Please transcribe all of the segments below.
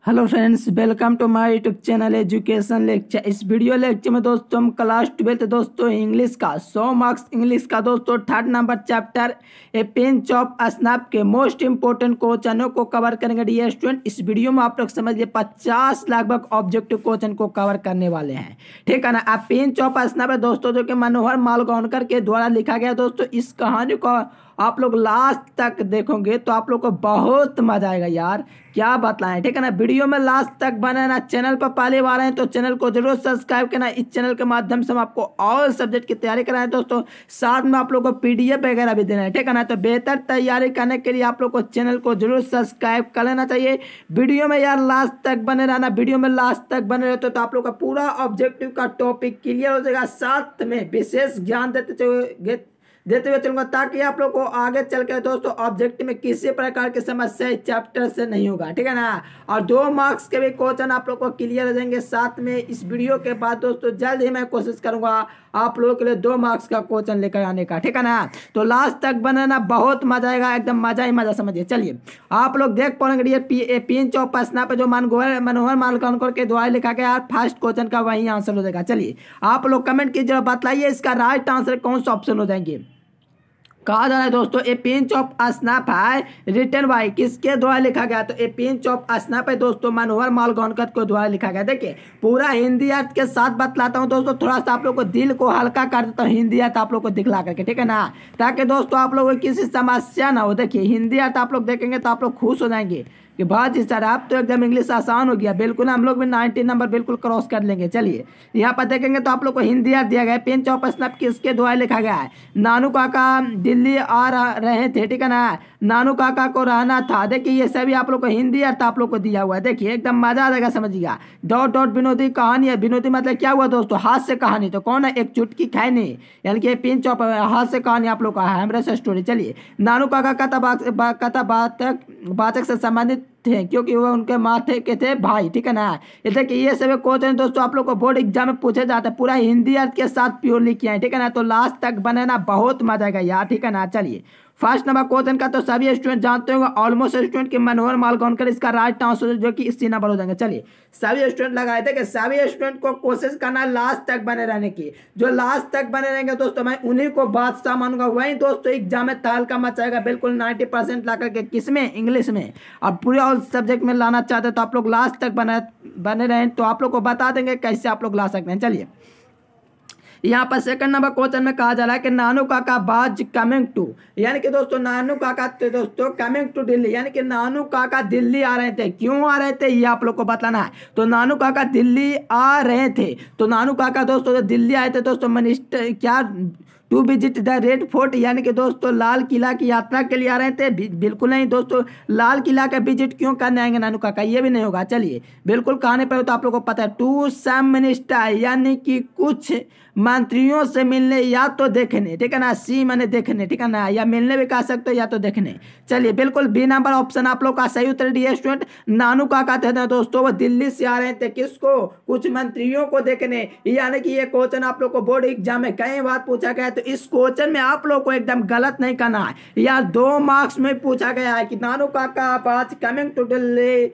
Hello friends, welcome to my YouTube channel education lecture. इस video lecture में दोस्तों हम क्लास 12 दोस्तों इंग्लिश का 100 मार्क्स इंग्लिश का दोस्तों 3rd number chapter A pinch of snap के मोस्ट इंपोर्टेंट क्वेश्चनों को कवर करेंगे। डियर स्टूडेंट, इस वीडियो में आप लोग समझिए 50 लगभग ऑब्जेक्टिव क्वेश्चन को कवर करने वाले हैं, ठीक है ना। आप पिंच ऑफ स्नैप है दोस्तों, जो कि मनोहर मालगांवकर के द्वारा लिखा गया दोस्तों। इस कहानी को आप लोग लास्ट तक देखोगे तो आप लोग को बहुत मजा आएगा यार, क्या बतलाएं, ठीक है ना। वीडियो में लास्ट तक बने ना। चैनल पर पहली बार आए तो चैनल को जरूर सब्सक्राइब करना। इस चैनल के माध्यम से हम आपको ऑल सब्जेक्ट की तैयारी कराएं दोस्तों, साथ में आप लोग को पीडीएफ वगैरह भी देना है, ठीक है ना। तो बेहतर तैयारी करने के लिए आप लोग को चैनल को जरूर सब्सक्राइब कर लेना चाहिए। वीडियो में यार लास्ट तक बने रहना। वीडियो में लास्ट तक बने रहते तो आप लोग का पूरा ऑब्जेक्टिव का टॉपिक क्लियर हो जाएगा, साथ में विशेष ज्ञान देते हुए चलूंगा, ताकि आप लोग को आगे चल के दोस्तों ऑब्जेक्टिव में किसी प्रकार की समस्या इस चैप्टर से नहीं होगा, ठीक है ना। और 2 मार्क्स के भी क्वेश्चन आप लोग को क्लियर हो जाएंगे। साथ में इस वीडियो के बाद दोस्तों जल्द ही मैं कोशिश करूंगा आप लोगों के लिए 2 मार्क्स का क्वेश्चन लेकर आने का, ठीक है ना। तो लास्ट तक बनाना, बहुत मजा आएगा, एकदम मजा ही मजा, समझिए। चलिए आप लोग देख पाएंगे पिंच ऑफ स्नैप पे जो मनोहर मालगांवकर के द्वारा लिखा गया फर्स्ट क्वेश्चन का वही आंसर हो जाएगा। चलिए आप लोग कमेंट कीजिए, बतलाइए इसका राइट आंसर कौन सा ऑप्शन हो जाएंगे। कहा जा रहा है दोस्तों ए पिंच ऑफ स्नैप है रिटन बाय, किसके द्वारा लिखा गया, तो ए पिंच ऑफ स्नैप है दोस्तों मनोहर मालगांवकर के द्वारा लिखा गया। देखिए पूरा हिंदी अर्थ के साथ बतलाता हूं दोस्तों, थोड़ा सा आप लोग को दिल को हल्का कर देता हूं हिंदी अर्थ आप लोग को दिखला करके, ठीक है ना, ताकि दोस्तों आप लोगों को किसी समस्या ना हो। देखिए हिंदी अर्थ आप लोग देखेंगे तो आप लोग खुश हो जाएंगे कि बहुत ही सर आप तो एकदम इंग्लिश आसान हो गया, बिल्कुल हम लोग भी 90 नंबर बिल्कुल क्रॉस कर लेंगे। चलिए यहाँ पर देखेंगे तो आप लोग को हिंदी अर्थ दिया गया है। पिंच ऑफ स्नैप किसके द्वारा लिखा गया है, नानू काका दिल्ली आ रहे थे, ठीक है ना, नानू काका को रहना था। देखिए ये सभी आप लोग को हिंदी अर्थ आप लोग को दिया हुआ है। देखिए एकदम मजा आ जाएगा, समझिएगा। डॉट डॉट विनोदी कहानी है, विनोदी मतलब क्या हुआ दोस्तों, हास्य कहानी। तो कौन है, एक चुटकी खैनी, यानी कि पिंच ऑफ हास्य कहानी आप लोग का है, हमारे स्टोरी। चलिए नानू काका कथावाचक से संबंधित थे क्योंकि वो उनके माथे के थे भाई, ठीक है ना। ये देखिए ये सभी क्वेश्चन दोस्तों आप लोग को बोर्ड एग्जाम में पूछे जाते हैं, पूरा हिंदी अर्थ के साथ प्योरली किया है, ठीक है ना। तो लास्ट तक बनाना, बहुत मजा आएगा यार, ठीक है ना। चलिए फर्स्ट नंबर क्वेश्चन का तो सभी स्टूडेंट जानते होंगे, ऑलमोस्ट स्टूडेंट के मनोहर मालगांवकर इसका राइट आंसर जो कि इसी नंबर हो जाएंगे। चलिए सभी स्टूडेंट लगाए थे कि सभी स्टूडेंट को कोशिश करना लास्ट तक बने रहने की। जो लास्ट तक बने रहेंगे दोस्तों मैं उन्हीं को बादशाह मानूंगा, वही दोस्तों एग्जाम में तहलका मचाएगा बिल्कुल 90% ला करके, किसमें, इंग्लिश में। और पूरे ऑल सब्जेक्ट में लाना चाहते हैं तो आप लोग लास्ट तक बने रहें, तो आप लोग को बता देंगे कैसे आप लोग ला सकते हैं। चलिए यहाँ पर सेकंड नंबर क्वेश्चन में कहा जा रहा है कि नानू काका बाज कमिंग टू, यानी कि दोस्तों नानू काका तो दोस्तों कमिंग टू दिल्ली, यानी कि नानू काका दिल्ली आ रहे थे। क्यों आ रहे थे ये आप लोग को बताना है। तो नानू काका दिल्ली आ रहे थे, तो नानू काका दोस्तों दिल्ली आए थे दोस्तों मिनिस्टर क्या to visit the Red Fort, यानी कि दोस्तों लाल किला की यात्रा के लिए आ रहे थे। बिल्कुल नहीं दोस्तों, लाल किला का विजिट क्यों करने आएंगे नानू काका, ये भी नहीं होगा। चलिए बिल्कुल कहने पर तो आप लोग को पता है, टू सम मिनिस्टर, यानी कि कुछ मंत्रियों से मिलने या तो देखने, ठीक है ना, सी माने देखने, ठीक है ना, या मिलने भी कह सकते हो या तो देखने। चलिए बिल्कुल बी नंबर ऑप्शन आप लोग का सही उत्तर दिया स्टूडेंट। नानू काका थे दोस्तों वो दिल्ली से आ रहे थे, किसको, कुछ मंत्रियों को देखने, यानी कि ये क्वेश्चन आप लोग को बोर्ड एग्जाम में कई बार पूछा गया है। तो इस क्वेश्चन में आप लोग को एकदम गलत नहीं करना है, या 2 मार्क्स में पूछा गया है कि नानू काका बाज कमिंग टू दिल्ली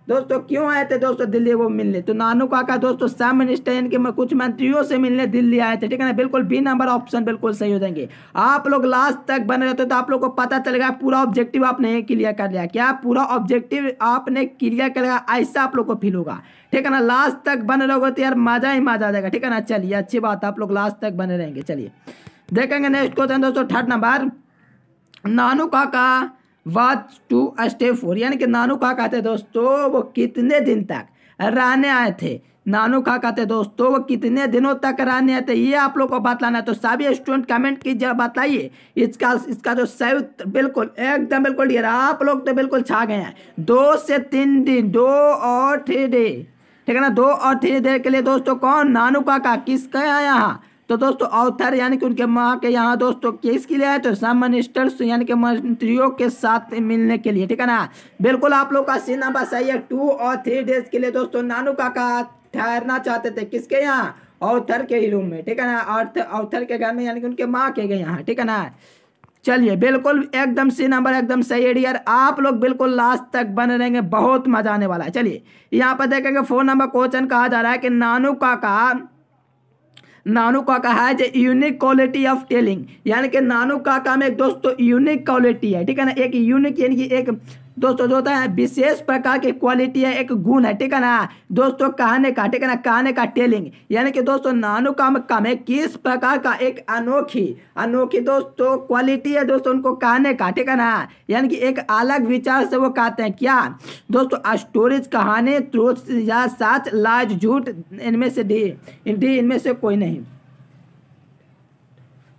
दोस्तों क्यों आए थे दोस्तों दिल्ली वो मिलने। तो नानू काका दोस्तों सब मिनिस्टर यानी कि कुछ मंत्रियों से मिलने दिल्ली आए थे, ठीक है ना। बिल्कुल बी नंबर ऑप्शन बिल्कुल सही हो जाएंगे। आप लोग लास्ट तक बने रहते तो आप लोग को पता चलेगा पूरा ऑब्जेक्टिव आपने क्लियर कर लिया, क्या पूरा ऑब्जेक्टिव आपने क्लियर कर लिया, ऐसा आप लोग को फील होगा, ठीक है ना। लास्ट तक बने रहोगे तो यार मजा ही मजा आ जाएगा, ठीक है ना। चलिए अच्छी बात, आप लोग लास्ट तक बने रहेंगे। चलिए देखेंगे नेक्स्ट क्वेश्चन दोस्तों 3rd नंबर, नानू काका वाज टू स्टे फॉर, यानी कि नानू काका थे दोस्तों वो कितने दिन तक रहने आए थे। नानू काका थे दोस्तों वो कितने दिनों तक रहने आए थे, ये आप लोग को बतलाना है। तो सभी स्टूडेंट कमेंट कीजिए, बताइए इसका जो सही उत्तर बिल्कुल एकदम बिल्कुल क्लियर। आप लोग तो बिल्कुल छा गए हैं। 2 से 3 दिन, 2 और 3 डे, ठीक है ना। 2 और 3 देर के लिए दोस्तों कौन, नानू काका किसका है यहाँ, तो दोस्तों ऑथर यानी कि उनके माँ के यहाँ दोस्तों किसके लिए आए, तो सब मिनिस्टर्स यानी कि मंत्रियों के साथ मिलने के लिए, ठीक है ना। बिल्कुल आप लोग का सी नंबर सही है। 2 और 3 डेज के लिए दोस्तों नानू काका ठहरना चाहते थे, किसके यहाँ, ऑथर के ही रूम में, ठीक है ना, ऑथर के घर में, यानी कि उनके माँ के यहाँ, ठीक है ना। चलिए बिल्कुल एकदम सी नंबर एकदम सही है डियर, आप लोग बिल्कुल लास्ट तक बने रहेंगे, बहुत मजा आने वाला है। चलिए यहाँ पर देखेंगे 4 नंबर क्वेश्चन कहा जा रहा है कि नानू काका है जो यूनिक क्वालिटी ऑफ टेलिंग, यानी कि नानू काका में एक दोस्तों यूनिक क्वालिटी है, ठीक है ना, एक यूनिक यानी कि एक दोस्तों जो होता है विशेष प्रकार की क्वालिटी है, एक गुण है, ठीक है ना दोस्तों, कहने का, ठीक है ना, कहने का टेलिंग, यानी कि दोस्तों नानू काका में किस प्रकार का एक अनोखी दोस्तों क्वालिटी है दोस्तों उनको कहने का, ठीक है ना, यानी कि एक अलग विचार से वो कहते हैं क्या दोस्तों, स्टोरीज, कहानी, ट्रूथ या सच, लाज, झूठ, इनमें से डी इनमें से कोई नहीं।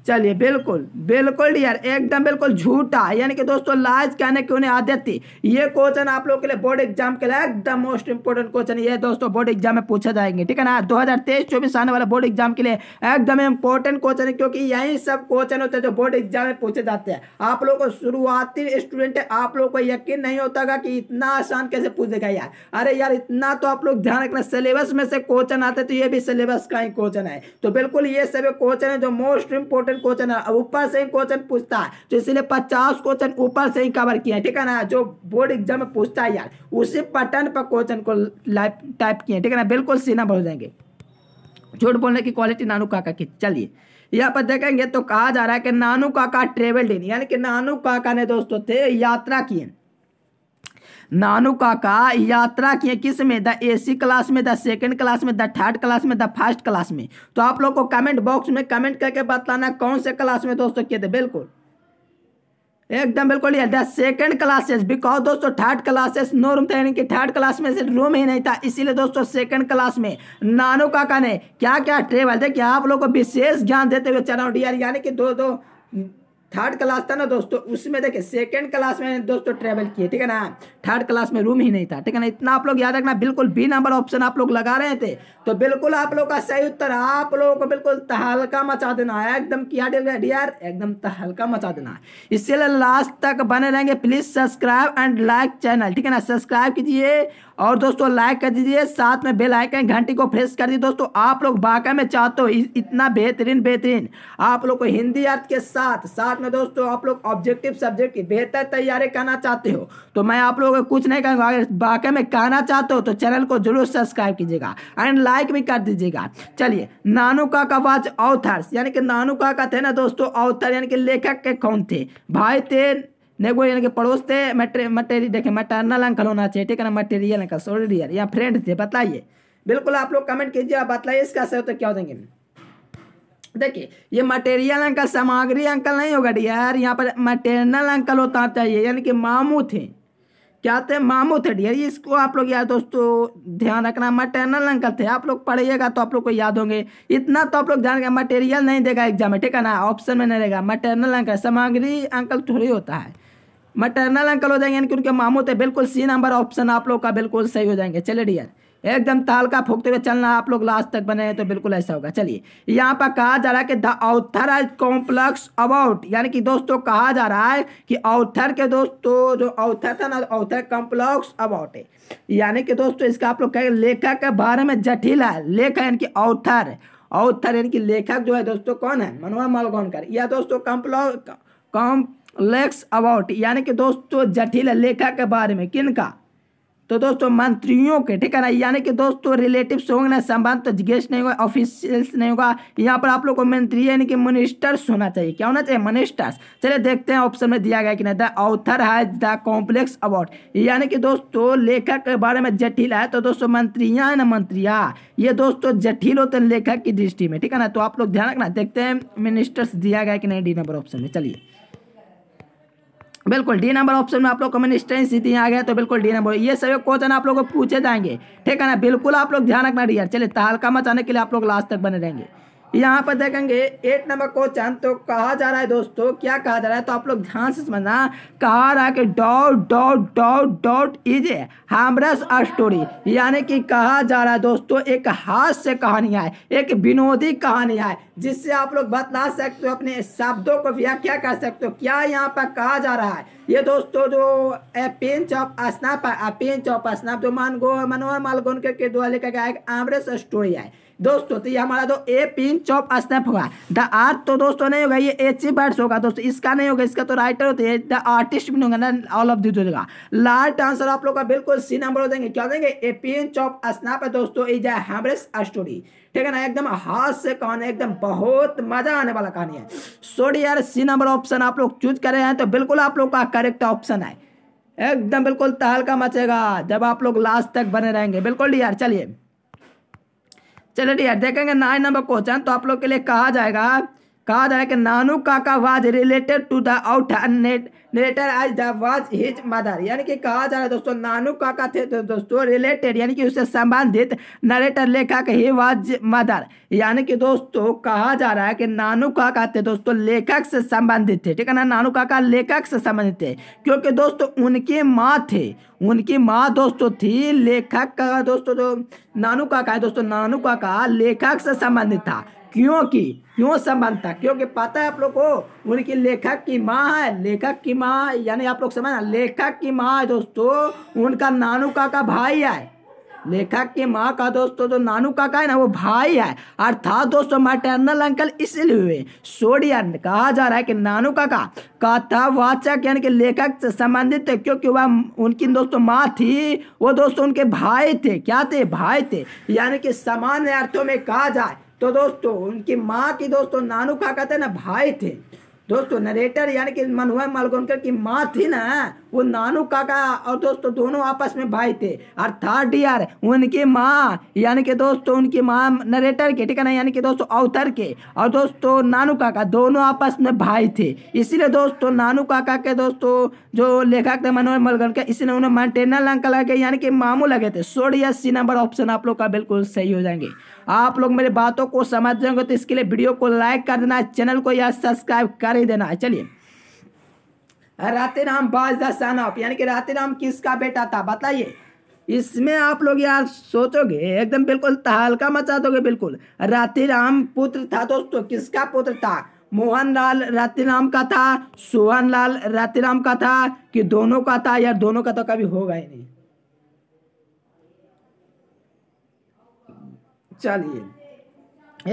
चलिए बिल्कुल डियर एकदम बिल्कुल झूठा, यानी कि दोस्तों लाज कहने की उन्हें आदत थी। ये क्वेश्चन आप लोगों के लिए बोर्ड एग्जाम के लिए एकदम मोस्ट इंपोर्टेंट क्वेश्चन ये दोस्तों बोर्ड एग्जाम में पूछा जाएंगे, ठीक है ना, 2023-24 आने वाला बोर्ड एग्जाम के लिए एकदम इंपॉर्टेंट क्वेश्चन है, क्योंकि यही सब क्वेश्चन होते हैं जो बोर्ड एग्जाम में पूछे जाते हैं। आप लोग को शुरुआती स्टूडेंट है, आप लोग को यकीन नहीं होता कि इतना आसान कैसे पूछेगा यार, अरे यार इतना तो आप लोग ध्यान रखना, सिलेबस में से क्वेश्चन आते तो ये भी सिलेबस का ही क्वेश्चन है, तो बिल्कुल ये सभी क्वेश्चन है जो मोस्ट इंपोर्टेंट क्वेश्चन है, ऊपर से ही क्वेश्चन पूछता है, तो इसलिए 50 क्वेश्चन ऊपर से ही कवर किए, ठीक है ना, जो बोर्ड एग्जाम में पूछता है यार उसी पैटर्न पर क्वेश्चन को टाइप किए, ठीक है ना, बिल्कुल सीना बढ़ जाएंगे। झूठ बोलने की क्वालिटी नानू काका की। चलिए यहाँ पर देखेंगे तो कहा जा रहा है कि नानू काका ट्रेवल्ड इन, यानी कि नानू काका ने दोस्तों थे यात्रा किए, नानू काका यात्रा किए किस में, द एसी क्लास में, द सेकंड क्लास में, द थर्ड क्लास में, द फर्स्ट क्लास में। तो आप लोग को कमेंट बॉक्स में कमेंट करके बताना कौन से क्लास में दोस्तों किए थे। बिल्कुल एकदम बिल्कुल द सेकंड क्लासेस, बिकॉज दोस्तों थर्ड क्लासेस नो रूम था, यानी कि थर्ड क्लास में से रूम ही नहीं था, इसीलिए दोस्तों सेकंड क्लास में नानू काका ने क्या क्या ट्रेवल, देखिए आप लोग को विशेष ज्ञान देते हुए चला डियर, यानी कि दो थर्ड क्लास था ना दोस्तों, उसमें देखिए सेकंड क्लास में दोस्तों ट्रेवल किए, ठीक है ना, थर्ड क्लास में रूम ही नहीं था, ठीक है ना, इतना आप लोग याद रखना। बिल्कुल बी नंबर ऑप्शन आप लोग लगा रहे थे, तो बिल्कुल आप लोग का सही उत्तर, आप लोगों को बिल्कुल तहलका मचा देना है, एकदम किया डियर, एकदम तहलका मचा देना है, इसलिए लास्ट तक बने रहेंगे। Please subscribe and like channel, ठीक है ना, सब्सक्राइब कीजिए और दोस्तों लाइक कर दीजिए, साथ में बेल आइकन घंटी को प्रेस कर दीजिए। दोस्तों आप लोग वाकई में चाहते हो इतना बेहतरीन आप लोग को हिंदी अर्थ के साथ में दोस्तों आप लोग ऑब्जेक्टिव सब्जेक्ट की बेहतर तैयारी करना चाहते हो, तो मैं आप लोगों को कुछ नहीं कहूँगा, अगर वाकई में कहना चाहते हो तो चैनल को जरूर सब्सक्राइब कीजिएगा एंड लाइक भी कर दीजिएगा। चलिए नानू काका वाज ऑथर्स, यानी कि नानू काका थे ना दोस्तों ऑथर, यानी कि लेखक के कौन थे, भाई थे नेगो, यानी कि पड़ोस थे, देखिए मैटरनल अंकल होना चाहिए, ठीक है ना, मटेरियल अंकल, सॉरी डियर, या फ्रेंड थे, बताइए बिल्कुल आप लोग कमेंट कीजिए, आप बताइए इसका सही तो क्या हो देंगे। देखिए ये मटेरियल अंकल सामग्री अंकल नहीं होगा डियर, यहाँ पर मटेरियल अंकल होता चाहिए, यानी कि मामू थे, क्या थे, मामू थे डियर, इसको आप लोग यार दोस्तों ध्यान रखना, मटेरियल अंकल थे, आप लोग पढ़िएगा तो आप लोग को याद होंगे, इतना तो आप लोग ध्यान रखें, मटेरियल नहीं देगा एग्जाम में, ठीक है ना, ऑप्शन में नहीं रहेगा, मटेरियल अंकल, सामग्री अंकल थोड़ी होता है, मटरनल अंकल हो जाएंगे, यानी कि उनके मामू थे, बिल्कुल सी नंबर ऑप्शन आप लोग का बिल्कुल सही हो जाएंगे। चलिए डियर एकदम तालका फूकते हुए चलना, आप लोग लास्ट तक बने हैं तो बिल्कुल ऐसा होगा। चलिए यहाँ पर कहा जा रहा है कि the author is complex about, यानी कि दोस्तों कहा जा रहा है कि ऑथर के दोस्तों जो ऑथर था ना, ऑथर कॉम्प्लेक्स अबाउट है, यानी कि दोस्तों इसका आप लोग कहेंगे लेखक के बारे में जटिल है, लेखक यानी कि ऑथर यानी कि लेखक जो है दोस्तों कौन है, मनोहर मालगोनकर, या दोस्तों कॉम्प्लेक्स अबाउट यानी कि दोस्तों जटिल लेखक के बारे में, किनका, तो दोस्तों मंत्रियों के, ठीक है ना, यानी कि दोस्तों रिलेटिव्स होंगे ना, संबंध, तो गेस्ट नहीं होगा, ऑफिशियल्स नहीं होगा, यहाँ पर आप लोग को मंत्री यानी कि मिनिस्टर्स होना चाहिए, क्या होना चाहिए, मिनिस्टर्स। चलिए देखते हैं ऑप्शन में दिया गया कि नहीं, द ऑथर है द कॉम्प्लेक्स अबाउट, यानी कि दोस्तों लेखक के बारे में जटिल है, तो दोस्तों मंत्रियाँ है ना, मंत्रियाँ ये दोस्तों जटिल होते हैं लेखक की दृष्टि में, ठीक है ना, तो आप लोग ध्यान रखना। देखते हैं मिनिस्टर्स दिया गया कि नहीं डी नंबर ऑप्शन में। चलिए बिल्कुल डी नंबर ऑप्शन में आप लोग को मिनिस्टर स्थिति आ गया, तो बिल्कुल डी नंबर, ये सभी क्वेश्चन आप लोगों को पूछे जाएंगे, ठीक है ना, बिल्कुल आप लोग ध्यान रखना डियर। चलिए तहलका मचाने के लिए आप लोग लास्ट तक बने रहेंगे। यहाँ पर देखेंगे 8 नंबर क्वेश्चन, तो कहा जा रहा है दोस्तों, क्या कहा जा रहा है, तो आप लोग ध्यान से समझना, कहा रहा है कि डॉट इज ए हामरस स्टोरी, यानी कि कहा जा रहा है दोस्तों एक हास्य कहानी है, एक विनोदी कहानी है, जिससे आप लोग बता सकते हो, अपने शब्दों को व्याख्या कर सकते हो। क्या यहाँ पर कहा जा रहा है, ये दोस्तों जो पिंच ऑफ स्नैप है, पिंच ऑफ स्नैप जो मनोहर मालगोनकर के द्वारा लिखा गया एक हामरस स्टोरी है, दोस्तों। तो ये हमारा जो ए पिन चॉप स्नैप होगा। द आर्ट तो दोस्तों नहीं होगा, ये एच बर्ड्स होगा दोस्तों, इसका नहीं होगा, इसका तो राइटर होते हैं। द आर्टिस्ट भी नहीं होगा ना, ऑल ऑफ दिस होगा। लास्ट आंसर आप लोग का बिल्कुल सी नंबर हो देंगे। क्या देंगे? ए पिन चॉप स्नैप है दोस्तों, इज अ हैमरेस स्टोरी, ठीक है ना, एकदम हाथ से कहानी, एकदम बहुत मजा आने वाला कहानी है। सॉरी यार, सी नंबर ऑप्शन आप लोग चूज करे हैं तो बिल्कुल आप लोग का करेक्ट ऑप्शन है, एकदम बिल्कुल तहलका मचेगा जब आप लोग लास्ट तक बने रहेंगे, बिल्कुल यार। चलिए यार देखेंगे 9 नंबर क्वेश्चन। तो आप लोग के लिए कहा जाएगा कि नानू काका was related to the outer narrator as the was his mother, यानी कि कहा जा रहा है दोस्तों नानू काका थे तो दोस्तों रिलेटेड यानी कि उससे संबंधित नरेटर लेखक ही वाज मदर, यानी कि दोस्तों कहा जा रहा है कि नानू काका थे दोस्तों लेखक से संबंधित थे, ठीक है ना, नानू काका लेखक से संबंधित थे क्योंकि दोस्तों उनकी माँ थे, उनकी माँ दोस्तों थी लेखक का दोस्तों, जो नानू काका है दोस्तों, नानू काका लेखक से संबंधित था। क्यों संबंध था? क्योंकि पता है आप लोग को उनकी लेखक की माँ है, लेखक की माँ यानी आप लोग समझना, लेखक की माँ है दोस्तों, उनका नानू काका भाई है, लेखक की माँ का दोस्तों जो नानू काका है ना वो भाई है, अर्थात दोस्तों मैटरनल अंकल इसलिए हुए। सोडियन कहा जा रहा है कि नानू काका कथावाचक यानी कि लेखक से संबंधित थे क्योंकि वह उनकी दोस्तों माँ थी, वो दोस्तों उनके भाई थे। क्या थे? भाई थे, यानी कि सामान्य अर्थों में कहा जाए तो दोस्तों उनकी माँ की दोस्तों नानू काका थे ना भाई थे दोस्तों। नरेटर यानी कि मनोहर मालगोंकर की माँ थी ना, वो नानू काका और दोस्तों दोनों आपस में भाई थे, अर्थात डियर उनकी माँ यानी कि दोस्तों उनकी माँ नरेटर के, ठीक है ना, यानी कि दोस्तों ऑथर के और दोस्तों नानू काका दोनों आपस में भाई थे, इसीलिए दोस्तों नानू काका के दोस्तों जो लेखक थे मनोहर मालगोंकर, इसलिए उन्हें मैटरनल अंकल लगे यानी कि मामू लगे थे। सोडिया सी नंबर ऑप्शन आप लोग का बिल्कुल सही हो जाएंगे। आप लोग मेरी बातों को समझ जाएंगे तो इसके लिए वीडियो को लाइक कर देना है, चैनल को यार सब्सक्राइब कर ही देना है। चलिए, Rateram was the son of, यानी कि रातेराम किसका बेटा था बताइए। इसमें आप लोग यार सोचोगे एकदम बिल्कुल तहलका मचा दोगे बिल्कुल। रातेराम पुत्र था दोस्तों, किसका पुत्र था? मोहनलाल रातेराम का था, सोहनलाल रातेराम का था कि दोनों का था? यार दोनों का तो कभी होगा ही नहीं। चलिए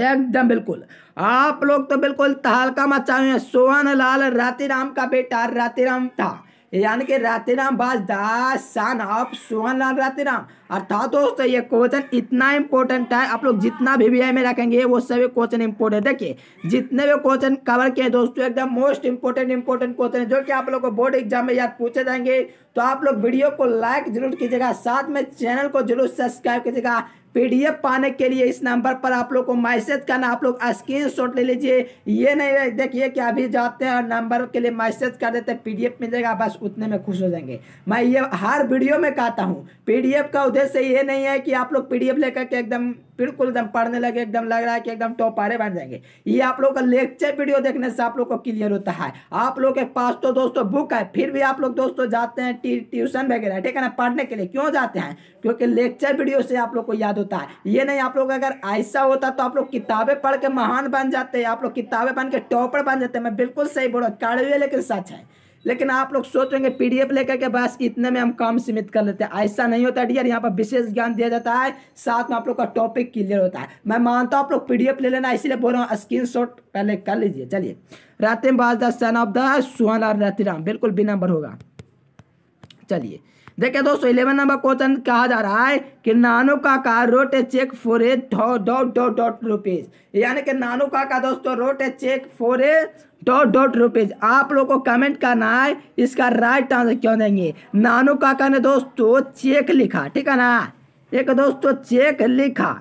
एकदम बिल्कुल आप लोग तो बिल्कुल तहलका मचाए हैं। सोहनलाल रातेराम का बेटा रातेराम था, यानी कि Rateram was the son of Sohanlal Rateram. अर्थात दोस्तों ये क्वेश्चन इतना इंपॉर्टेंट है, आप लोग जितना भी में रखेंगे वो सभी क्वेश्चन इंपॉर्टेंट। देखिए जितने भी क्वेश्चन कवर किए दोस्तों एकदम मोस्ट इंपॉर्टेंट क्वेश्चन है जो कि आप लोग को बोर्ड एग्जाम में याद पूछे जाएंगे। तो आप लोग वीडियो को लाइक जरूर कीजिएगा, साथ में चैनल को जरूर सब्सक्राइब कीजिएगा। पीडीएफ पाने के लिए इस नंबर पर आप लोग को मैसेज करना, आप लोग स्क्रीनशॉट ले लीजिए। ये नहीं देखिए कि अभी जाते हैं और नंबर के लिए मैसेज कर देते हैं पीडीएफ मिल जाएगा, बस उतने में खुश हो जाएंगे। मैं ये हर वीडियो में कहता हूँ, पीडीएफ का उद्देश्य ये नहीं है कि आप लोग पीडीएफ लेकर के एकदम बिल्कुल एकदम पढ़ने लगे, एकदम लग रहा है कि एकदम टॉपारे बन जाएंगे। ये आप लोग का लेक्चर वीडियो देखने से आप लोग को क्लियर होता है। आप लोग के पास तो दोस्तों बुक है, फिर भी आप लोग दोस्तों जाते हैं ट्यूशन वगैरह, ठीक है ना, पढ़ने के लिए। क्यों जाते हैं? क्योंकि लेक्चर वीडियो से आप लोग को याद होता है। ये नहीं आप लोग अगर ऐसा होता तो आप लोग किताबें पढ़ के महान बन जाते हैं, आप लोग किताबें पढ़ के टॉपर बन जाते हैं। मैं बिल्कुल सही बोल रहा हूँ, कड़वे लेकिन सच है। लेकिन आप लोग सोचेंगे पीडीएफ लेकर के बस इतने में हम काम सीमित कर लेते हैं, ऐसा नहीं होता डियर। यहाँ पर विशेष ज्ञान दिया जाता है, साथ में आप लोग का टॉपिक क्लियर होता है। मैं मानता हूँ आप लोग पीडीएफ ले लेना, इसीलिए बोल रहा हूँ स्क्रीनशॉट पहले कर लीजिए। चलिए, Rateram was the son of the Sohanlal Rateram, बिल्कुल बी नंबर होगा। चलिए देखिए दोस्तों 11 नंबर क्वेश्चन कहा जा रहा है कि Nanu Kaka wrote a cheque for a dot rupees, यानी कि नानू काका दोस्तों wrote a cheque for a dot rupees. आप लोग को कमेंट करना है इसका राइट आंसर क्यों देंगे। नानू काका ने दोस्तों चेक लिखा, ठीक है ना, एक दोस्तों चेक लिखा,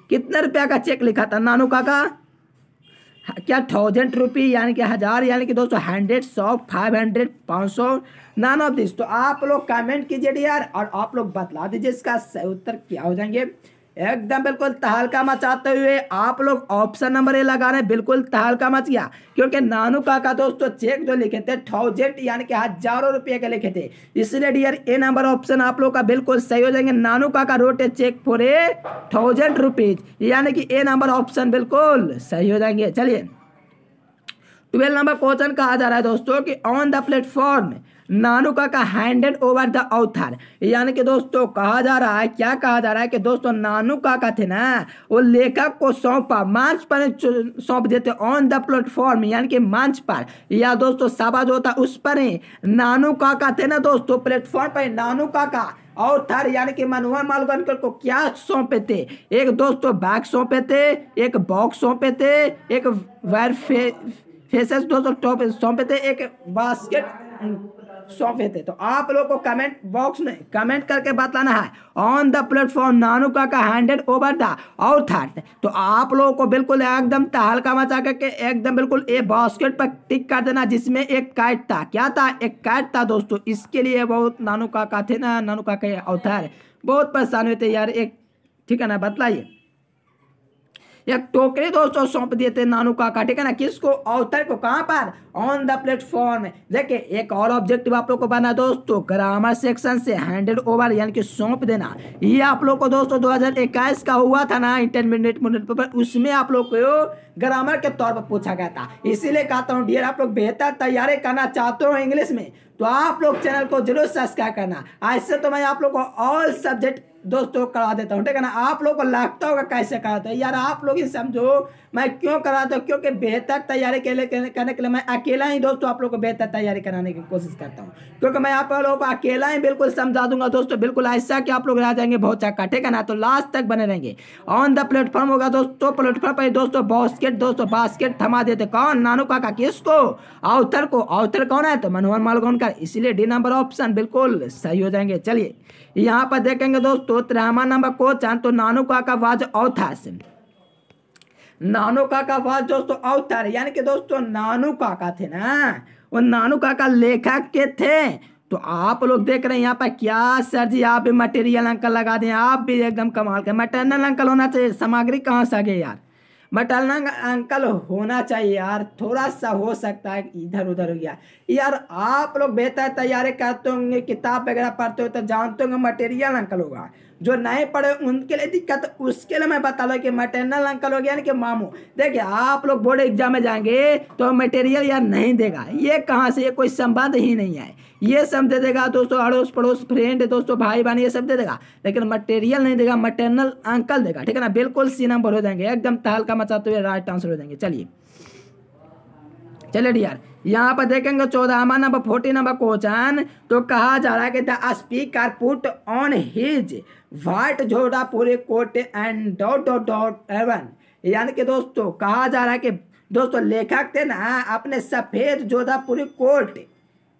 कितने रुपया का चेक लिखा था नानू काका? क्या 1000 रुपी यानी कि 1000, यानी कि दोस्तों 100, 100, 500, 500, नन ऑफ दिस। तो आप लोग कमेंट कीजिए यार और आप लोग बतला दीजिए इसका सही उत्तर क्या हो जाएंगे। एकदम बिल्कुल तहलका मचाते हुए आप लोग ऑप्शन नंबर ए लगा रहे हैं, बिल्कुल तहलका मच गया क्योंकि नानू काका दोस्तों चेक जो लिखे थे 1000 यानी कि हजारों रुपये के लिखे थे, इसलिए डियर ए नंबर ऑप्शन आप लोग का बिल्कुल सही हो जाएंगे। Nanu Kaka wrote a cheque for a 1000 rupees, यानी कि ए नंबर ऑप्शन बिल्कुल सही हो जाएंगे। चलिए 12 नंबर क्वेश्चन कहा जा रहा है दोस्तों कि on the platform Nanu Kaka handed over the author, यानी कि दोस्तों कहा जा रहा है, क्या कहा जा रहा है कि दोस्तों नानू काका थे ना, वो लेखक को सौंपा, मंच पर सौंप देते ऑन द प्लेटफॉर्म, यानी कि मंच पर या दोस्तों सभा जो होता उस पर ही नानू काका थे ना दोस्तों, प्लेटफॉर्म पर नानू काका और थर यानी कि मनोहर मालवणकर को क्या सौंपे थे, एक दोस्तों बैग सौंपे थे, एक बॉक्स सौंपे थे, एक वायर फेसेस दोस्तों टॉप सौंपे थे, एक बास्केट सौंपे थे। तो आप लोग को कमेंट बॉक्स में कमेंट करके बताना है on the platform Nanu Kaka handed over the author. तो आप लोगों को बिल्कुल एकदम तहलका मचा करके एकदम बिल्कुल ए बास्केट पर टिक कर देना जिसमें एक काइट था। क्या था? एक काइट था दोस्तों। इसके लिए बहुत नानू काका थे ना, नानू काका ऑथर बहुत परेशान हुए थे यार। एक ठीक है ना, बतलाइए। एक टोकरी दोस्तों सौंप दिए थे नानू काका, ठीक है ना, किसको? ऑथर को। कहां पर? On the platform. देखिए एक और ऑब्जेक्टिव आप लोग को बना दोस्तों, ग्रामर सेक्शन से हैंडेड ओवर यानी कि सौंप देना। ये आप लोग को दोस्तों 2021 का हुआ था ना इंटरमीडिएट मॉडल पेपर, उसमें आप लोग को ग्रामर के तौर पर पूछा गया था। इसीलिए कहता हूँ डियर आप लोग बेहतर तैयारी करना चाहते हो इंग्लिश में तो आप लोग चैनल को जरूर सब्सक्राइब करना। ऐसे तो मैं आप लोग को ऑल सब्जेक्ट दोस्तों करा देता हूँ, ठीक है ना। आप लोग को लगता होगा कैसे कराता है यार, आप लोग ही समझो मैं क्यों कराता हूँ, क्योंकि बेहतर तैयारी करने के लिए मैं अकेला ही दोस्तों आप लोग को बेहतर तैयारी कराने की कोशिश करता हूँ, क्योंकि मैं आप लोगों को अकेला ही बिल्कुल समझा दूंगा दोस्तों, बिल्कुल ऐसा कि आप लोग रह जाएंगे बहुत चक्का, ठीक है ना। तो लास्ट तक बने रहेंगे। ऑन द प्लेटफॉर्म होगा दोस्तों, प्लेटफॉर्म पर दोस्तों बास्केट थमा देते। कौन? नानू काका। किसको? ऑथर को। ऑथर कौन है? तो मनोहर मालवणकर। इसलिए डी नंबर ऑप्शन बिल्कुल सही हो जाएंगे। चलिए यहाँ पर देखेंगे दोस्तों 53 नंबर क्वेश्चन। तो नानू काका वाज ऑथर। नानू काका वाज दोस्तों ऑथर, यानी कि दोस्तों नानू काका थे ना, वो नानू काका लेखक के थे। तो आप लोग देख रहे हैं यहाँ पर क्या सर जी आप भी मटेरियल अंकल लगा दें, आप भी एकदम कमाल के। मैटरनल अंकल होना चाहिए, सामग्री कहाँ से आ गई यार, मैटरनल अंकल होना चाहिए यार। थोड़ा सा हो सकता है इधर उधर हो गया यार। आप लोग बेहतर तैयारी करते होंगे, किताब वगैरह पढ़ते हो तो जानते होंगे मटेरियल अंकल होगा। जो नहीं पढ़े उनके लिए दिक्कत, उसके लिए मैं बता रहा हूँ कि मैटरनल अंकल हो गया यानी कि मामू। देखिए आप लोग बोर्ड एग्जाम में जाएंगे तो मटेरियल यार नहीं देगा, ये कहाँ से, ये कोई संबंध ही नहीं है। ये सब दे देगा दोस्तों, अड़ोस पड़ोस फ्रेंड दोस्तों भाई बहन ये सब दे देगा, लेकिन मटेरियल नहीं देगा, मैटरनल अंकल देगा, ठीक है ना। बिल्कुल सी नंबर हो जाएंगे, एकदम तहलका मचाते हुए राइट आंसर हो जाएंगे। चलिए डियर यहाँ पर देखेंगे 14वां नंबर 40 नंबर क्वेश्चन। तो कहा जा रहा है कि the speaker put on his white Jodhpuri coat and dot dot dot A one, यानी कि दोस्तों कहा जा रहा है कि दोस्तों लेखक थे ना अपने सफेद जोधापुरी कोट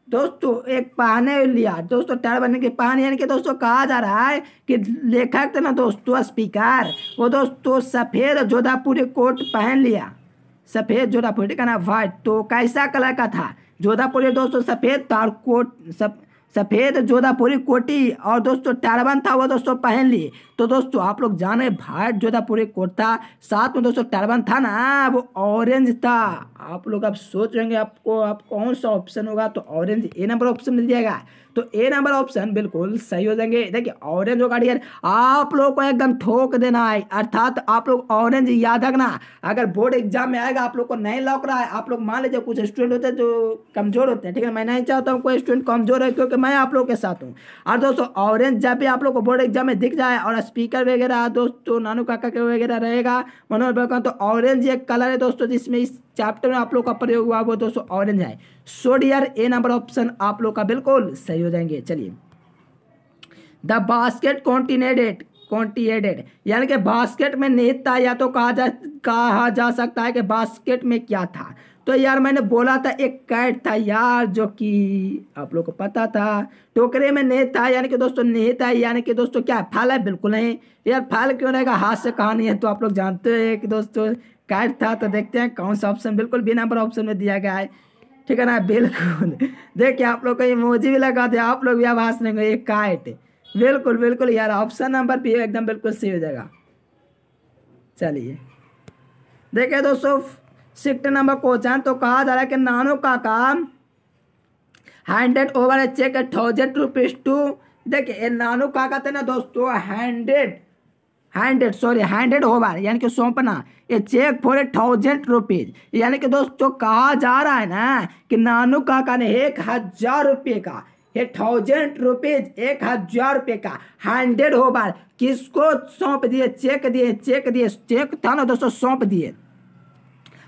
दोस्तों एक पहने लिया दोस्तों, टर्न बनने के पहने, यानी कि दोस्तों कहा जा रहा है कि लेखक थे ना दोस्तों स्पीकर, वो दोस्तों सफेद जोधापुरी कोट पहन लिया, सफेद जोधापुरी, ठीक है ना, व्हाइट। तो कैसा कलर का था? जोधापुरी दोस्तों सफेद था और कोट सफेद जोधापुरी कोटी और दोस्तों टर्बन था वो दोस्तों पहन लिए। तो दोस्तों आप लोग जाने व्हाइट जोधापुरी कोट था, साथ में दोस्तों टर्बन था ना वो ऑरेंज था। आप लोग अब सोच रहे आपको आप कौन सा ऑप्शन होगा, तो ऑरेंज ए नंबर ऑप्शन मिल जाएगा। तो ए नंबर ऑप्शन बिल्कुल सही हो जाएंगे। देखिए ऑरेंज होगा डियर, आप लोग को एकदम ठोक देना है, अर्थात आप लोग ऑरेंज याद रखना। अगर बोर्ड एग्जाम में आएगा आप लोग को नहीं लौक रहा है, आप लोग मान लीजिए कुछ स्टूडेंट होते हैं जो कमजोर होते हैं, ठीक है, मैं नहीं चाहता हूँ कोई स्टूडेंट कमजोर है, क्योंकि मैं आप लोग के साथ हूँ। और दोस्तों ऑरेंज जब भी आप लोग को बोर्ड एग्जाम में दिख जाए और स्पीकर वगैरह दोस्तों नानू काका के वगैरह रहेगा मनोहर बलकर, तो ऑरेंज एक कलर है दोस्तों जिसमें इस चैप्टर में आप लोग का प्रयोग हुआ वो दोस्तों ऑरेंज है। सो डियर ए नंबर ऑप्शन आप लोग का बिल्कुल सही हो जाएंगे। चलिए द बास्केट कॉन्टिनेडेड यानी कि बास्केट में निहित था, या तो कहा जा सकता है कि बास्केट में क्या था। तो यार मैंने बोला था एक कैट था यार, जो कि आप लोग को पता था। टोकरे में निहित था यानी कि दोस्तों निहित है, यानी कि दोस्तों क्या फल है? बिल्कुल नहीं यार, फल क्यों रहेगा, हाथ से कहानी है। तो आप लोग जानते हैं कि दोस्तों कैट था। तो देखते हैं कौन सा ऑप्शन बिल्कुल बी नंबर ऑप्शन में दिया गया है, ठीक है ना, बिल्कुल। देखिए आप लोग को इमोजी भी लगा दिया, आप लोग भी आवाज नहीं, ये कैट बिल्कुल बिल्कुल यार ऑप्शन नंबर बी एकदम बिल्कुल सही हो जाएगा। चलिए देखिए दोस्तों 6 नंबर क्वेश्चन। तो कहा जा रहा है कि Nanu Kaka handed over a cheque 1000 rupees to, देखिए नानू काका थे ना दोस्तों हैंडेड ओवर यानी कि सौंपना, ये चेक फॉर 1000 रुपीज, यानी कि दोस्तों कहा जा रहा है ना कि नानू काका ने 1000 रुपये का, ये 1000 रुपीज 1000 रुपये का हैंडेड ओवर किसको सौंप दिए? चेक था ना दोस्तों, सौंप दिए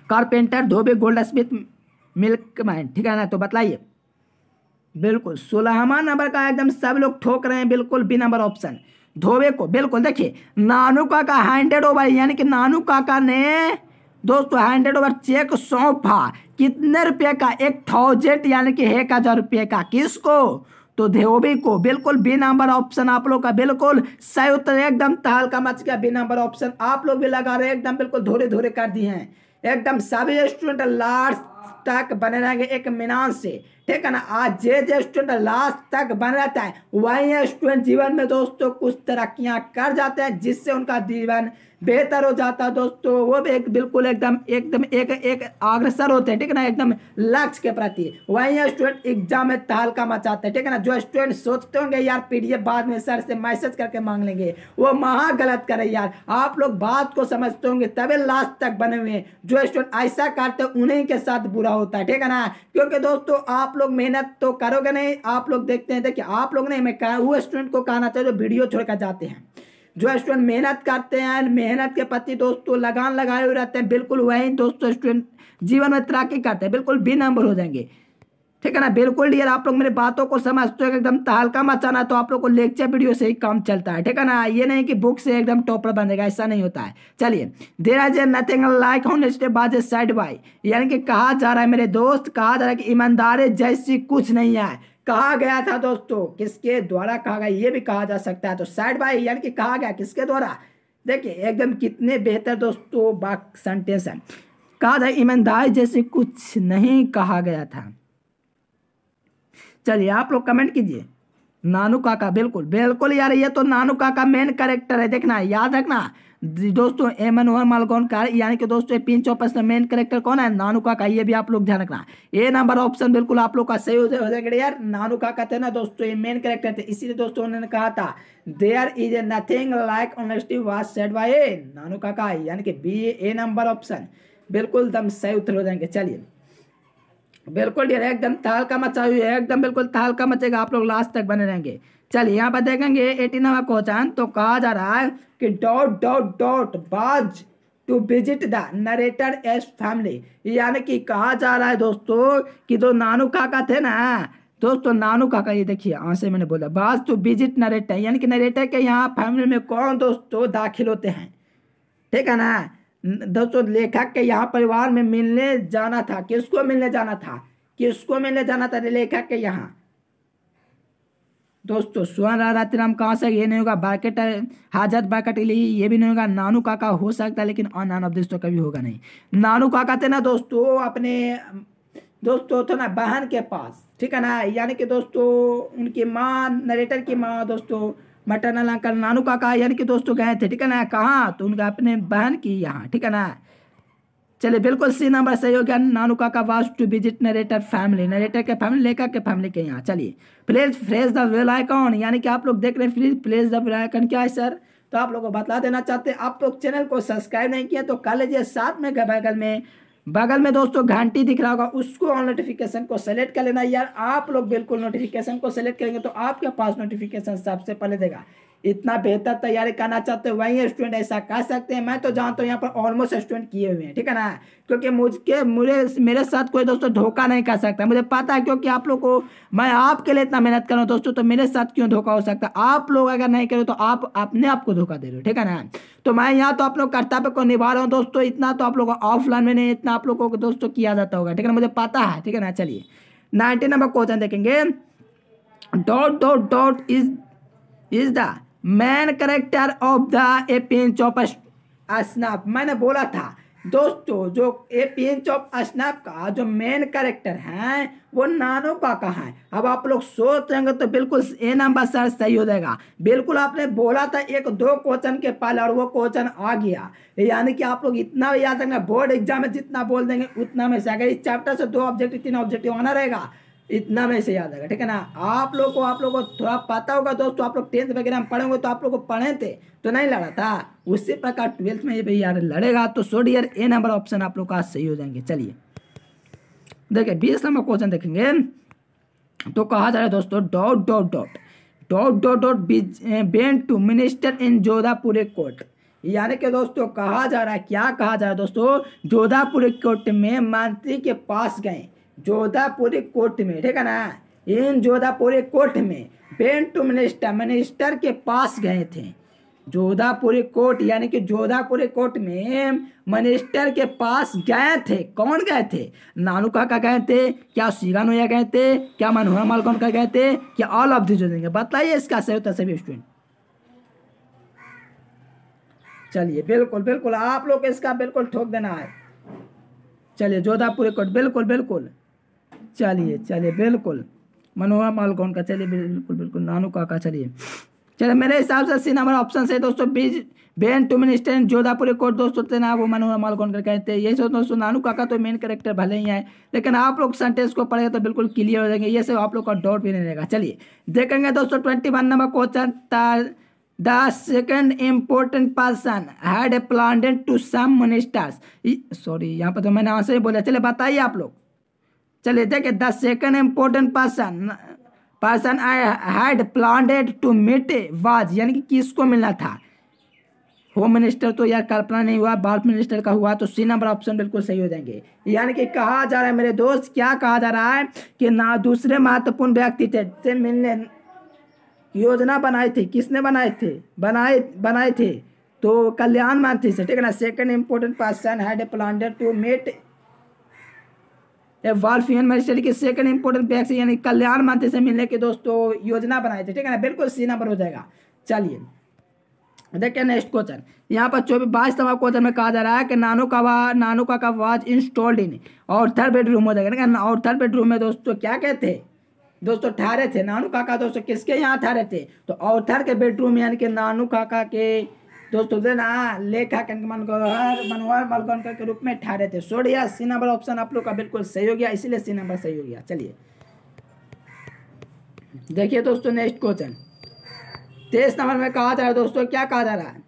कारपेंटर, धोबी, गोल्ड स्मिथ, मिल्कमैन, ठीक है ना। तो बताइए बिल्कुल 16वां नंबर का एकदम सब लोग ठोक रहे हैं, बिल्कुल बी नंबर ऑप्शन धोबे को। बिल्कुल देखिए नानू काका हैंडेड ओवर, यानी कि नानू काका ने दोस्तों हैंडेड ओवर चेक सौंपा कितने रुपए का? 1000 यानी कि 1000 रुपये का, किसको? तो धोबी को। बिल्कुल बी नंबर ऑप्शन आप लोग का बिल्कुल सही उत्तर, एकदम तहलका मच गया, बी नंबर ऑप्शन आप लोग भी लगा रहे हैं, एकदम बिल्कुल धोरे धोरे कर दिए हैं, एकदम सभी स्टूडेंट लास्ट तक बने रहेंगे एक मीनार से, ठीक है ना। आज जे स्टूडेंट लास्ट तक बन रहता है वही स्टूडेंट जीवन में दोस्तों कुछ तरक्कियां कर जाते हैं, जिससे उनका जीवन बेहतर हो जाता है दोस्तों। वो भी एक बिल्कुल एकदम एक अग्रसर होते हैं, ठीक है ना, एकदम लक्ष्य के प्रति। वही स्टूडेंट एग्जाम में तहलका मचाते हैं, ठीक है ना। जो स्टूडेंट सोचते होंगे यार पीडीएफ बाद में सर से मैसेज करके मांग लेंगे, वो महा गलत करे यार। आप लोग बात को समझते होंगे तभी लास्ट तक बने हुए हैं। जो स्टूडेंट ऐसा करते हैं उन्हीं के साथ बुरा होता है, ठीक है ना। क्योंकि दोस्तों आप लोग मेहनत तो करोगे नहीं, आप लोग देखते हैं, देखिए आप लोग नहीं, मैं वो स्टूडेंट को कहना चाहिए जो वीडियो छोड़कर जाते हैं। जो स्टूडेंट मेहनत करते हैं, मेहनत के प्रति दोस्तों लगान लगाए हुए रहते हैं, बिल्कुल वही दोस्तों स्टूडेंट जीवन में तरक्की करते हैं, बिल्कुल बी नंबर हो जाएंगे, ठीक है ना। बिल्कुल यार आप लोग मेरे बातों को समझते हो, एकदम तहलका मचाना तो आप लोग को लेक्चर वीडियो से ही काम चलता है, ठीक है ना। ये नहीं कि बुक से एकदम टॉपर बनेगा, ऐसा नहीं होता है। चलिए there is nothing like honesty by side by, यानी कि कहा जा रहा है मेरे दोस्त, कहा जा रहा है कि ईमानदारी जैसी कुछ नहीं है। कहा गया था दोस्तों, किसके द्वारा कहा गया ये भी कहा जा सकता है। तो साइड बाय यानी कि कहा गया किसके द्वारा? देखिए एकदम कितने बेहतर दोस्तों बात सेंटेंस है। कहा था ईमानदारी जैसे कुछ नहीं कहा गया था। चलिए आप लोग कमेंट कीजिए। नानू काका, बिल्कुल बिल्कुल यार, ये तो नानू काका मेन कैरेक्टर है, देखना याद रखना दोस्तों। एमन मालगोन का यानी कि दोस्तों पिंच ऑफ में मेन कैरेक्टर कौन है? नानू काका, ये भी आप लोग ध्यान रखना। ए नंबर ऑप्शन बिल्कुल आप लोग का सही हो जाएगा यार। नानू काका थे ना दोस्तों, ये मेन कैरेक्टर थे, इसीलिए दोस्तों उन्होंने कहा था there is nothing like honesty was said by Nanu Kaka, यानी कि बी ए नंबर ऑप्शन बिल्कुल दम सही उत्तर हो जाएंगे। चलिए बिल्कुल यार एकदम तहलका मचा हुई है, एकदम बिल्कुल तहलका मचेगा, आप लोग लास्ट तक बने रहेंगे। चलिए यहाँ पर देखेंगे 18वां क्वेश्चन। तो कहा जा रहा है कि dot dot dot was to visit the narrator's family, यानी कि कहा जा रहा है दोस्तों कि जो नानू काका थे ना दोस्तों, नानू काका, ये देखिए यहाँ से मैंने बोला बाज टू विजिट नरेटर, यानी कि नरेटर के यहाँ फैमिली में कौन दोस्तों दाखिल होते हैं, ठीक है ना। दोस्तों लेखक के यहाँ परिवार में मिलने जाना था, किसको मिलने जाना था? किसको मिलने जाना था लेखक के यहाँ दोस्तों? स्वर्ण रातिराम कहाँ से? ये नहीं होगा। बारकेट हाजत बारकेट ये भी नहीं होगा। नानू काका हो सकता है लेकिन नॉन ऑफ दिस तो कभी होगा नहीं। नानू काका थे ना दोस्तों अपने दोस्तों थे ना बहन के पास, ठीक है ना, यानी कि दोस्तों उनकी माँ, नरेटर की माँ दोस्तों मैटरनल अंकल नानू काका यानी कि दोस्तों गए थे, ठीक है ना। कहाँ? तो उनका अपने बहन की यहाँ, ठीक है ना। चलिए बिल्कुल सी नंबर सही हो गया। नानू काका was to visit narrator family, narrator के फैमिली, लेखक के फैमिली के यहाँ। चलिए please press the bell icon, यानी कि आप लोग देख रहे हैं प्लीज द बेल आइकॉन क्या है सर? तो आप लोगों को बता देना चाहते हैं, आप लोग चैनल को सब्सक्राइब नहीं किया तो कर लीजिए। साथ में बगल में दोस्तों घंटी दिख रहा होगा, उसको ऑन नोटिफिकेशन को सेलेक्ट कर लेना यार। आप लोग बिल्कुल नोटिफिकेशन को सेलेक्ट करेंगे तो आपके पास नोटिफिकेशन सबसे पहले देगा। इतना बेहतर तैयारी करना चाहते हैं वही स्टूडेंट ऐसा कर सकते हैं। मैं तो जानता हूँ यहाँ पर ऑलमोस्ट स्टूडेंट किए हुए हैं, ठीक है ना, क्योंकि मेरे साथ कोई दोस्तों धोखा नहीं कर सकता, मुझे पता है। क्योंकि आप लोग को मैं आपके लिए इतना मेहनत कर रहा हूँ दोस्तों, तो मेरे साथ क्यों धोखा हो सकता? आप लोग अगर नहीं करें तो आप अपने आप को धोखा दे रहे हो, ठीक है ना। तो मैं यहाँ तो आप लोग कर्तव्य को निभा रहा हूँ दोस्तों, इतना तो आप लोग ऑफलाइन में नहीं, इतना आप लोगों को दोस्तों किया जाता होगा, ठीक है ना, मुझे पता है, ठीक है ना। चलिए 19 नंबर क्वेश्चन देखेंगे। Dot dot dot is the man character of the A pinch of snap. मैंने बोला था दोस्तों जो ए पिंच ऑफ स्नैप का जो मेन कैरेक्टर है वो नानू काका है। अब आप लोग सोच रहे तो बिल्कुल ए नंबर सर सही हो जाएगा। बिल्कुल आपने बोला था 1-2 क्वेश्चन के पहले और वो क्वेश्चन आ गया, यानी कि आप लोग इतना याद रखना, बोर्ड एग्जाम में जितना बोल देंगे उतना में से। अगर इस चैप्टर से 2 ऑब्जेक्टिव 3 ऑब्जेक्टिव आना रहेगा इतना में से याद आएगा, ठीक है ना। आप लोग को थोड़ा पता होगा दोस्तों, आप लोग 10th वगैरह में पढ़ेंगे तो आप लोग को पढ़े थे तो नहीं लड़ा था, उसी प्रकार 12th में ये भी यार लड़ेगा। तो सो डियर ए नंबर ऑप्शन आप लोग का सही हो जाएंगे। चलिए देखिए 20 नंबर क्वेश्चन देखेंगे। तो कहा जा रहा है दोस्तों dot dot dot dot dot dot बेन to minister in Jodhpuri court, यानी कि दोस्तों कहा जा रहा है, क्या कहा जा रहा है दोस्तों, जोधापुरी कोर्ट में मंत्री के पास गए, जोधापुरी कोर्ट में, ठीक है ना, इन जोधापुरी कोर्ट में बेन टू मिनिस्टर, मिनिस्टर के पास गए थे। जोधापुरी कोर्ट यानी कि जोधापुरी कोर्ट में मिनिस्टर के पास गए थे। कौन गए थे? नानू काका गए थे, क्या सिगानोया गए थे, क्या मनोहर मालगोन का गए थे, क्या ऑल ऑफ दिस देंगे? बताइए इसका सही होता सभी स्टूडेंट। चलिए बिल्कुल बिल्कुल आप लोग इसका बिल्कुल ठोक देना है। चलिए जोधापुरी कोर्ट बिल्कुल बिल्कुल, चलिए चलिए बिल्कुल मनोहर मालगोन का, चलिए बिल्कुल बिल्कुल नानू काका। चलिए मेरे हिसाब से सी नंबर ऑप्शन से दोस्तों बेन to minister in Jodhpuri court दोस्तों थे ना, वो मनोहर मालगोन कर कहते हैं। ये सब दोस्तों नानू काका तो मेन कैरेक्टर भले ही है, लेकिन आप लोग सेंटेंस को पढ़ेगा तो बिल्कुल क्लियर हो जाएंगे, ये सब आप लोग का डाउट भी नहीं रहेगा। चलिए देखेंगे दोस्तों 21 number question. The second important person had a plan to some ministers, sorry यहाँ पर तो मैंने आंसर ही बोला। चलिए बताइए आप लोग। चलिए देखिए the second important person I had planned to meet was, यानी कि किसको मिलना था? होम मिनिस्टर तो यार कल्पना नहीं हुआ, बाल मिनिस्टर का हुआ, तो सी नंबर ऑप्शन बिल्कुल सही हो जाएंगे। यानी कि कहा जा रहा है मेरे दोस्त, क्या कहा जा रहा है कि ना दूसरे महत्वपूर्ण व्यक्ति थे से मिलने योजना बनाई थी। किसने बनाए थे तो कल्याण मंत्री से, ठीक है ना। Second important person had planned to meet वाल्फियन मिनिस्टर के सेकंड इंपोर्टेंट व्यक्ति यानी कल्याण मंत्री से मिलने की दोस्तों योजना बनाए थे, ठीक है ना। बिल्कुल सी नंबर हो जाएगा। चलिए देखिए नेक्स्ट क्वेश्चन, यहाँ पर 22 नंबर क्वेश्चन में कहा जा रहा है कि नानू काका वाज इंस्टॉल्ड इन और थर्ड बेडरूम हो जाएगा। और थर्ड बेडरूम में दोस्तों क्या कहते हैं दोस्तों, ठहरे थे नानू काका दोस्तों किसके यहाँ ठहरे थे? तो ऑर्थर के बेडरूम यानी कि नानू काका के दोस्तों ना लेखक मनोहर मालगोंकर के रूप में ठहरे थे। सोडिया सी नंबर ऑप्शन आप लोग का बिल्कुल सही हो गया, इसीलिए सी नंबर सही हो गया। चलिए देखिए दोस्तों नेक्स्ट क्वेश्चन 23 नंबर में कहा जा रहा है दोस्तों, क्या कहा जा रहा है?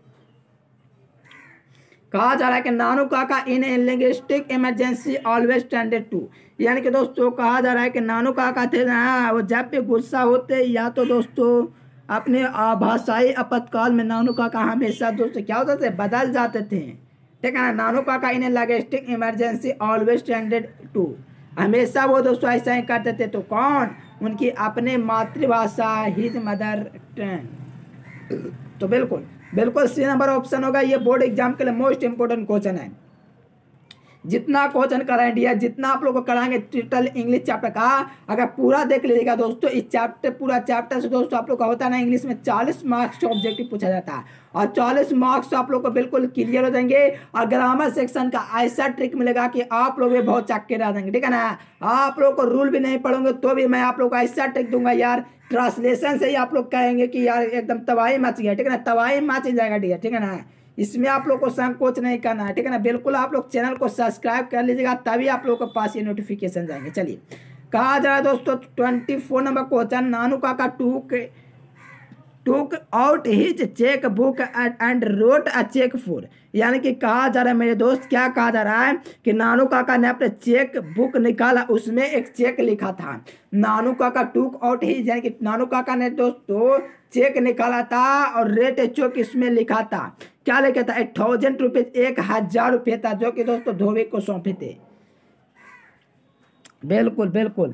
कहा जा रहा है कि Nanu Kaka in a linguistic emergency always tended to, यानी कि दोस्तों कहा जा रहा है कि नानू काका थे ना, वो जब भी गुस्सा होते या तो दोस्तों अपने भाषाई आपातकाल में नानू काका हमेशा दोस्तों क्या होते थे, बदल जाते थे, ठीक है ना। Nanu Kaka in linguistic emergency always tended to, हमेशा वो दोस्तों ऐसा ही करते थे। तो कौन? उनकी अपने मातृभाषा हिज मदर टंग। तो बिल्कुल बिल्कुल सी नंबर ऑप्शन होगा। ये बोर्ड एग्जाम के लिए मोस्ट इंपोर्टेंट क्वेश्चन है। जितना क्वेश्चन कराएंगे या जितना आप लोग को कराएंगे टोटल इंग्लिश चैप्टर का, अगर पूरा देख लीजिएगा दोस्तों, इस चैप्टर पूरा चैप्टर से दोस्तों आप लोग का होता है ना, इंग्लिश में 40 मार्क्स का ऑब्जेक्टिव पूछा जाता है और 40 मार्क्स आप लोग को बिल्कुल क्लियर हो जाएंगे। और ग्रामर सेक्शन का ऐसा ट्रिक मिलेगा कि आप लोग भी बहुत चक्के रह देंगे, ठीक है ना। आप लोग को रूल भी नहीं पढ़ोगे तो भी मैं आप लोग को ऐसा ट्रिक दूंगा यार, ट्रांसलेशन से ही आप लोग कहेंगे कि यार एकदम तबाही मच गया, ठीक है ना, तबाही मच जाएगा डियर, ठीक है ना। इसमें आप लोग को संकोच नहीं करना है, ठीक है ना। बिल्कुल आप लोग चैनल को सब्सक्राइब कर लीजिएगा, तभी आप लोग के पास ये नोटिफिकेशन जाएंगे। चलिए कहा जा रहा है दोस्तों 24 number question, Nanu Kaka took out his cheque book and wrote a cheque for, यानी कि कहा जा रहा है मेरे दोस्त, क्या कहा जा रहा है कि नानू काका ने अपने चेक बुक निकाला, उसमें एक चेक लिखा था। नानू काका टूक आउट हिज यानी कि नानू काका ने दोस्तों चेक निकाला था और रेट चेक इसमें लिखा था। क्या लिखा था? 1000 रुपीज, 1000 रुपये था, जो कि दोस्तों धोबी को सौंपे थे। बिल्कुल बिल्कुल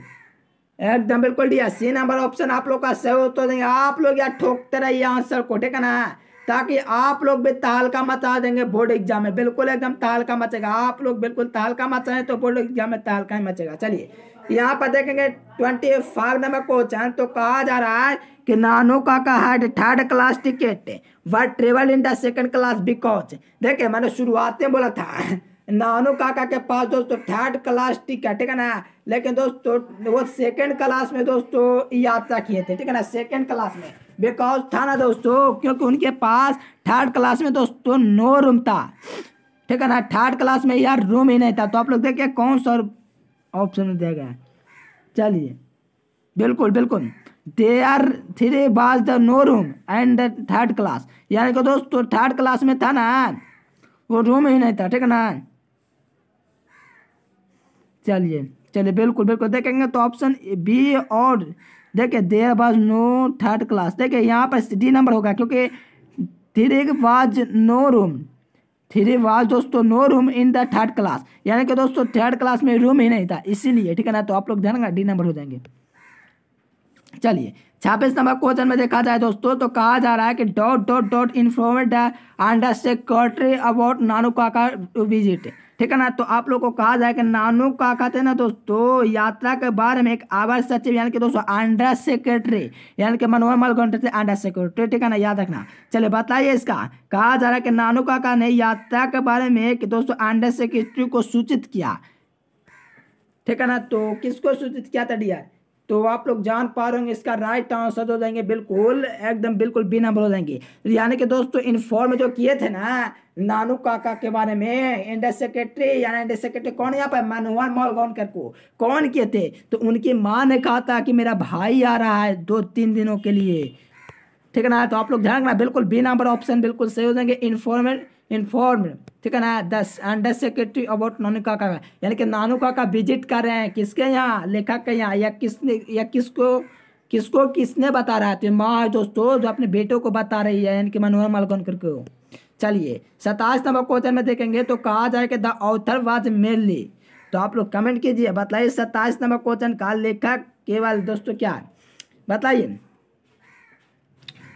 एकदम बिल्कुल दिया। सी नंबर ऑप्शन आप लोग का सही हो तो देंगे। आप लोग यार ठोकते रहिए आंसर को, ठीक है ना, ताकि आप लोग भी तहलका मचा देंगे बोर्ड एग्जाम में। बिल्कुल एकदम तहलका मचेगा, आप लोग बिल्कुल तहलका मचाएं तो बोर्ड एग्जाम में तहलका ही मचेगा। चलिए यहाँ पर देखेंगे 25 नंबर क्वेश्चन, तो कहा जा रहा है कि Nanu Kaka had 3rd class ticket but travel in the 2nd class because, देखिए मैंने शुरुआत में बोला था नानू काका के पास दोस्तों 3rd क्लास टिकट, ठीक है ना, लेकिन दोस्तों वो 2nd क्लास में दोस्तों यात्रा किए थे, ठीक है ना, 2nd क्लास में, बिकॉज था ना दोस्तों, क्योंकि उनके पास 3rd क्लास में दोस्तों नो रूम था, ठीक है ना, 3rd क्लास में यार रूम ही नहीं था। तो आप लोग देखिए कौन सा ऑप्शन में दिया गया है। चलिए बिल्कुल बिल्कुल। There three was the no room and the third class, यानी कि दोस्तों थर्ड क्लास में था ना, वो रूम ही नहीं था, ठीक है ना। चलिए चलिए बिल्कुल बिल्कुल देखेंगे तो ऑप्शन बी, और देखिए there was no third class, देखिए यहाँ पर डी नंबर होगा, क्योंकि three was no room, three was दोस्तों no room in the third class, यानी कि दोस्तों थर्ड क्लास में रूम ही नहीं था, इसीलिए, ठीक है ना। तो आप लोग ध्यान रखना, डी नंबर हो जाएंगे। चलिए 26 नंबर क्वेश्चन में देखा जाए दोस्तों, तो कहा जा रहा है कि dot dot dot informed under secretary about Nanu Kaka to visit, ठीक है ना। तो आप लोग को कहा जाए कि नानू काका थे ना दोस्तों, यात्रा के बारे में एक अवर सचिव, यानी कि दोस्तों अंडर सेक्रेटरी, यानी कि मनोहर मलगोंडा थे अंडर सेक्रेटरी, ठीक है ना, याद रखना। चलिए बताइए इसका, कहा जा रहा है कि नानू काका ने यात्रा के बारे में कि दोस्तों अंडर सेक्रेटरी को सूचित किया, ठीक है ना। तो किसको सूचित किया था डियर, तो आप लोग जान पा रहे होंगे, इसका राइट आंसर हो जाएंगे बिल्कुल एकदम बिल्कुल बी नंबर हो जाएंगे। यानी कि दोस्तों इन्फॉर्म जो किए थे ना नानू काका के बारे में इंडर सेक्रेटरी, यानी इंडर सेक्रेटरी कौन, यहाँ पर मनोहर मलगोंडकर को कौन किए थे, तो उनकी माँ ने कहा था कि मेरा भाई आ रहा है 2-3 दिनों के लिए, ठीक है ना। तो आप लोग ध्यान रखना, बिल्कुल बी नंबर ऑप्शन बिल्कुल सही हो जाएंगे, इन्फॉर्म, ठीक है ना, दस under secretary about Nanu Kaka, यानी कि नानू काका विजिट कर रहे हैं किसके यहाँ, लेखक के यहाँ, या किसने, या किसको किसको किसने बता रहा है, तो माँ है दोस्तों जो अपने बेटों को बता रही है, यानी कि मनोहर मलगोंडकर को। चलिए 27 नंबर क्वेश्चन में देखेंगे तो कहा जाए कि द ऑथर वाज मेनली, तो आप लोग कमेंट कीजिए, बताइए 27 नंबर क्वेश्चन का लेखक केवल दोस्तों क्या, बताइए।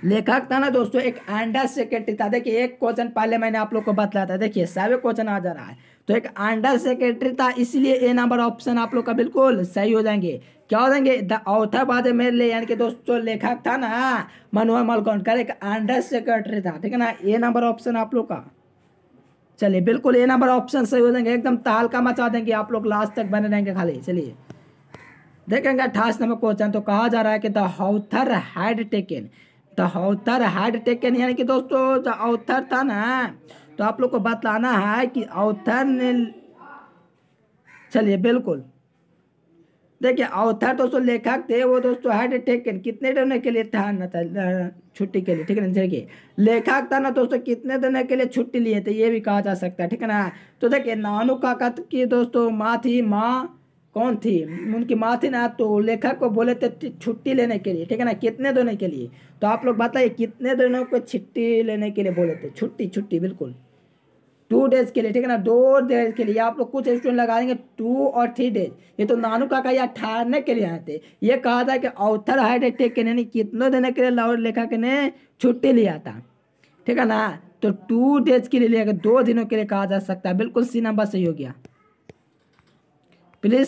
लेखक था ना दोस्तों एक अंडर सेक्रेटरी था, देखिए एक क्वेश्चन पहले मैंने आप लोग को बताया था, देखिए सभी क्वेश्चन आ जा रहा है, तो एक अंडर सेक्रेटरी था, इसलिए ए नंबर ऑप्शन आप लोग का बिल्कुल सही हो जाएंगे। क्या हो जाएंगे, द ऑथर वाज मेरे लिए, यानी कि दोस्तों लेखक था ना मनोहर मलगोंडकर, एक अंडर सेक्रेटरी था, ठीक है ना, ए नंबर ऑप्शन आप लोग का। चलिए बिल्कुल ए नंबर ऑप्शन सही हो जाएंगे, एकदम तहलका मचा देंगे आप लोग, लास्ट तक बने रहेंगे खाली। चलिए देखेंगे 28 नंबर क्वेश्चन, तो कहा जा रहा है कि the author had taken, the author had taken, यानी कि दोस्तों जो ऑथर था ना, तो आप लोग को बताना है कि ऑथर ने, चलिए बिल्कुल देखिए ऑथर दोस्तों लेखक थे वो दोस्तों, हैड टेकन कितने दिनों के लिए था ना, छुट्टी के लिए, ठीक है ना। देखिए लेखक था ना दोस्तों, कितने दिनों के लिए छुट्टी लिए थे, ये भी कहा जा सकता है, ठीक है ना। तो देखिए नानू काका की दोस्तों माँ थी, माँ कौन थी, उनकी माँ थी ना, तो लेखक को बोले थे छुट्टी लेने के लिए, ठीक है ना, कितने दिनों के लिए, तो आप लोग बताइए कितने दिनों को छुट्टी लेने के लिए बोले थे, छुट्टी छुट्टी बिल्कुल 2 डेज के लिए, ठीक है ना, 2 डेज के लिए। आप लोग कुछ स्टूडेंट लगा देंगे 2 और 3 डेज, ये तो नानू काका यहाँ ठहरने के लिए आए थे, ये कहा था कि ऑथर हैड टेकन, यानी कितने दिन के लिए लाहौर लेखक ने छुट्टी लिया था, ठीक है ना। तो 2 डेज के लिए लिया गया, 2 दिनों के लिए कहा जा सकता है, बिल्कुल सी नंबर सही हो गया। Please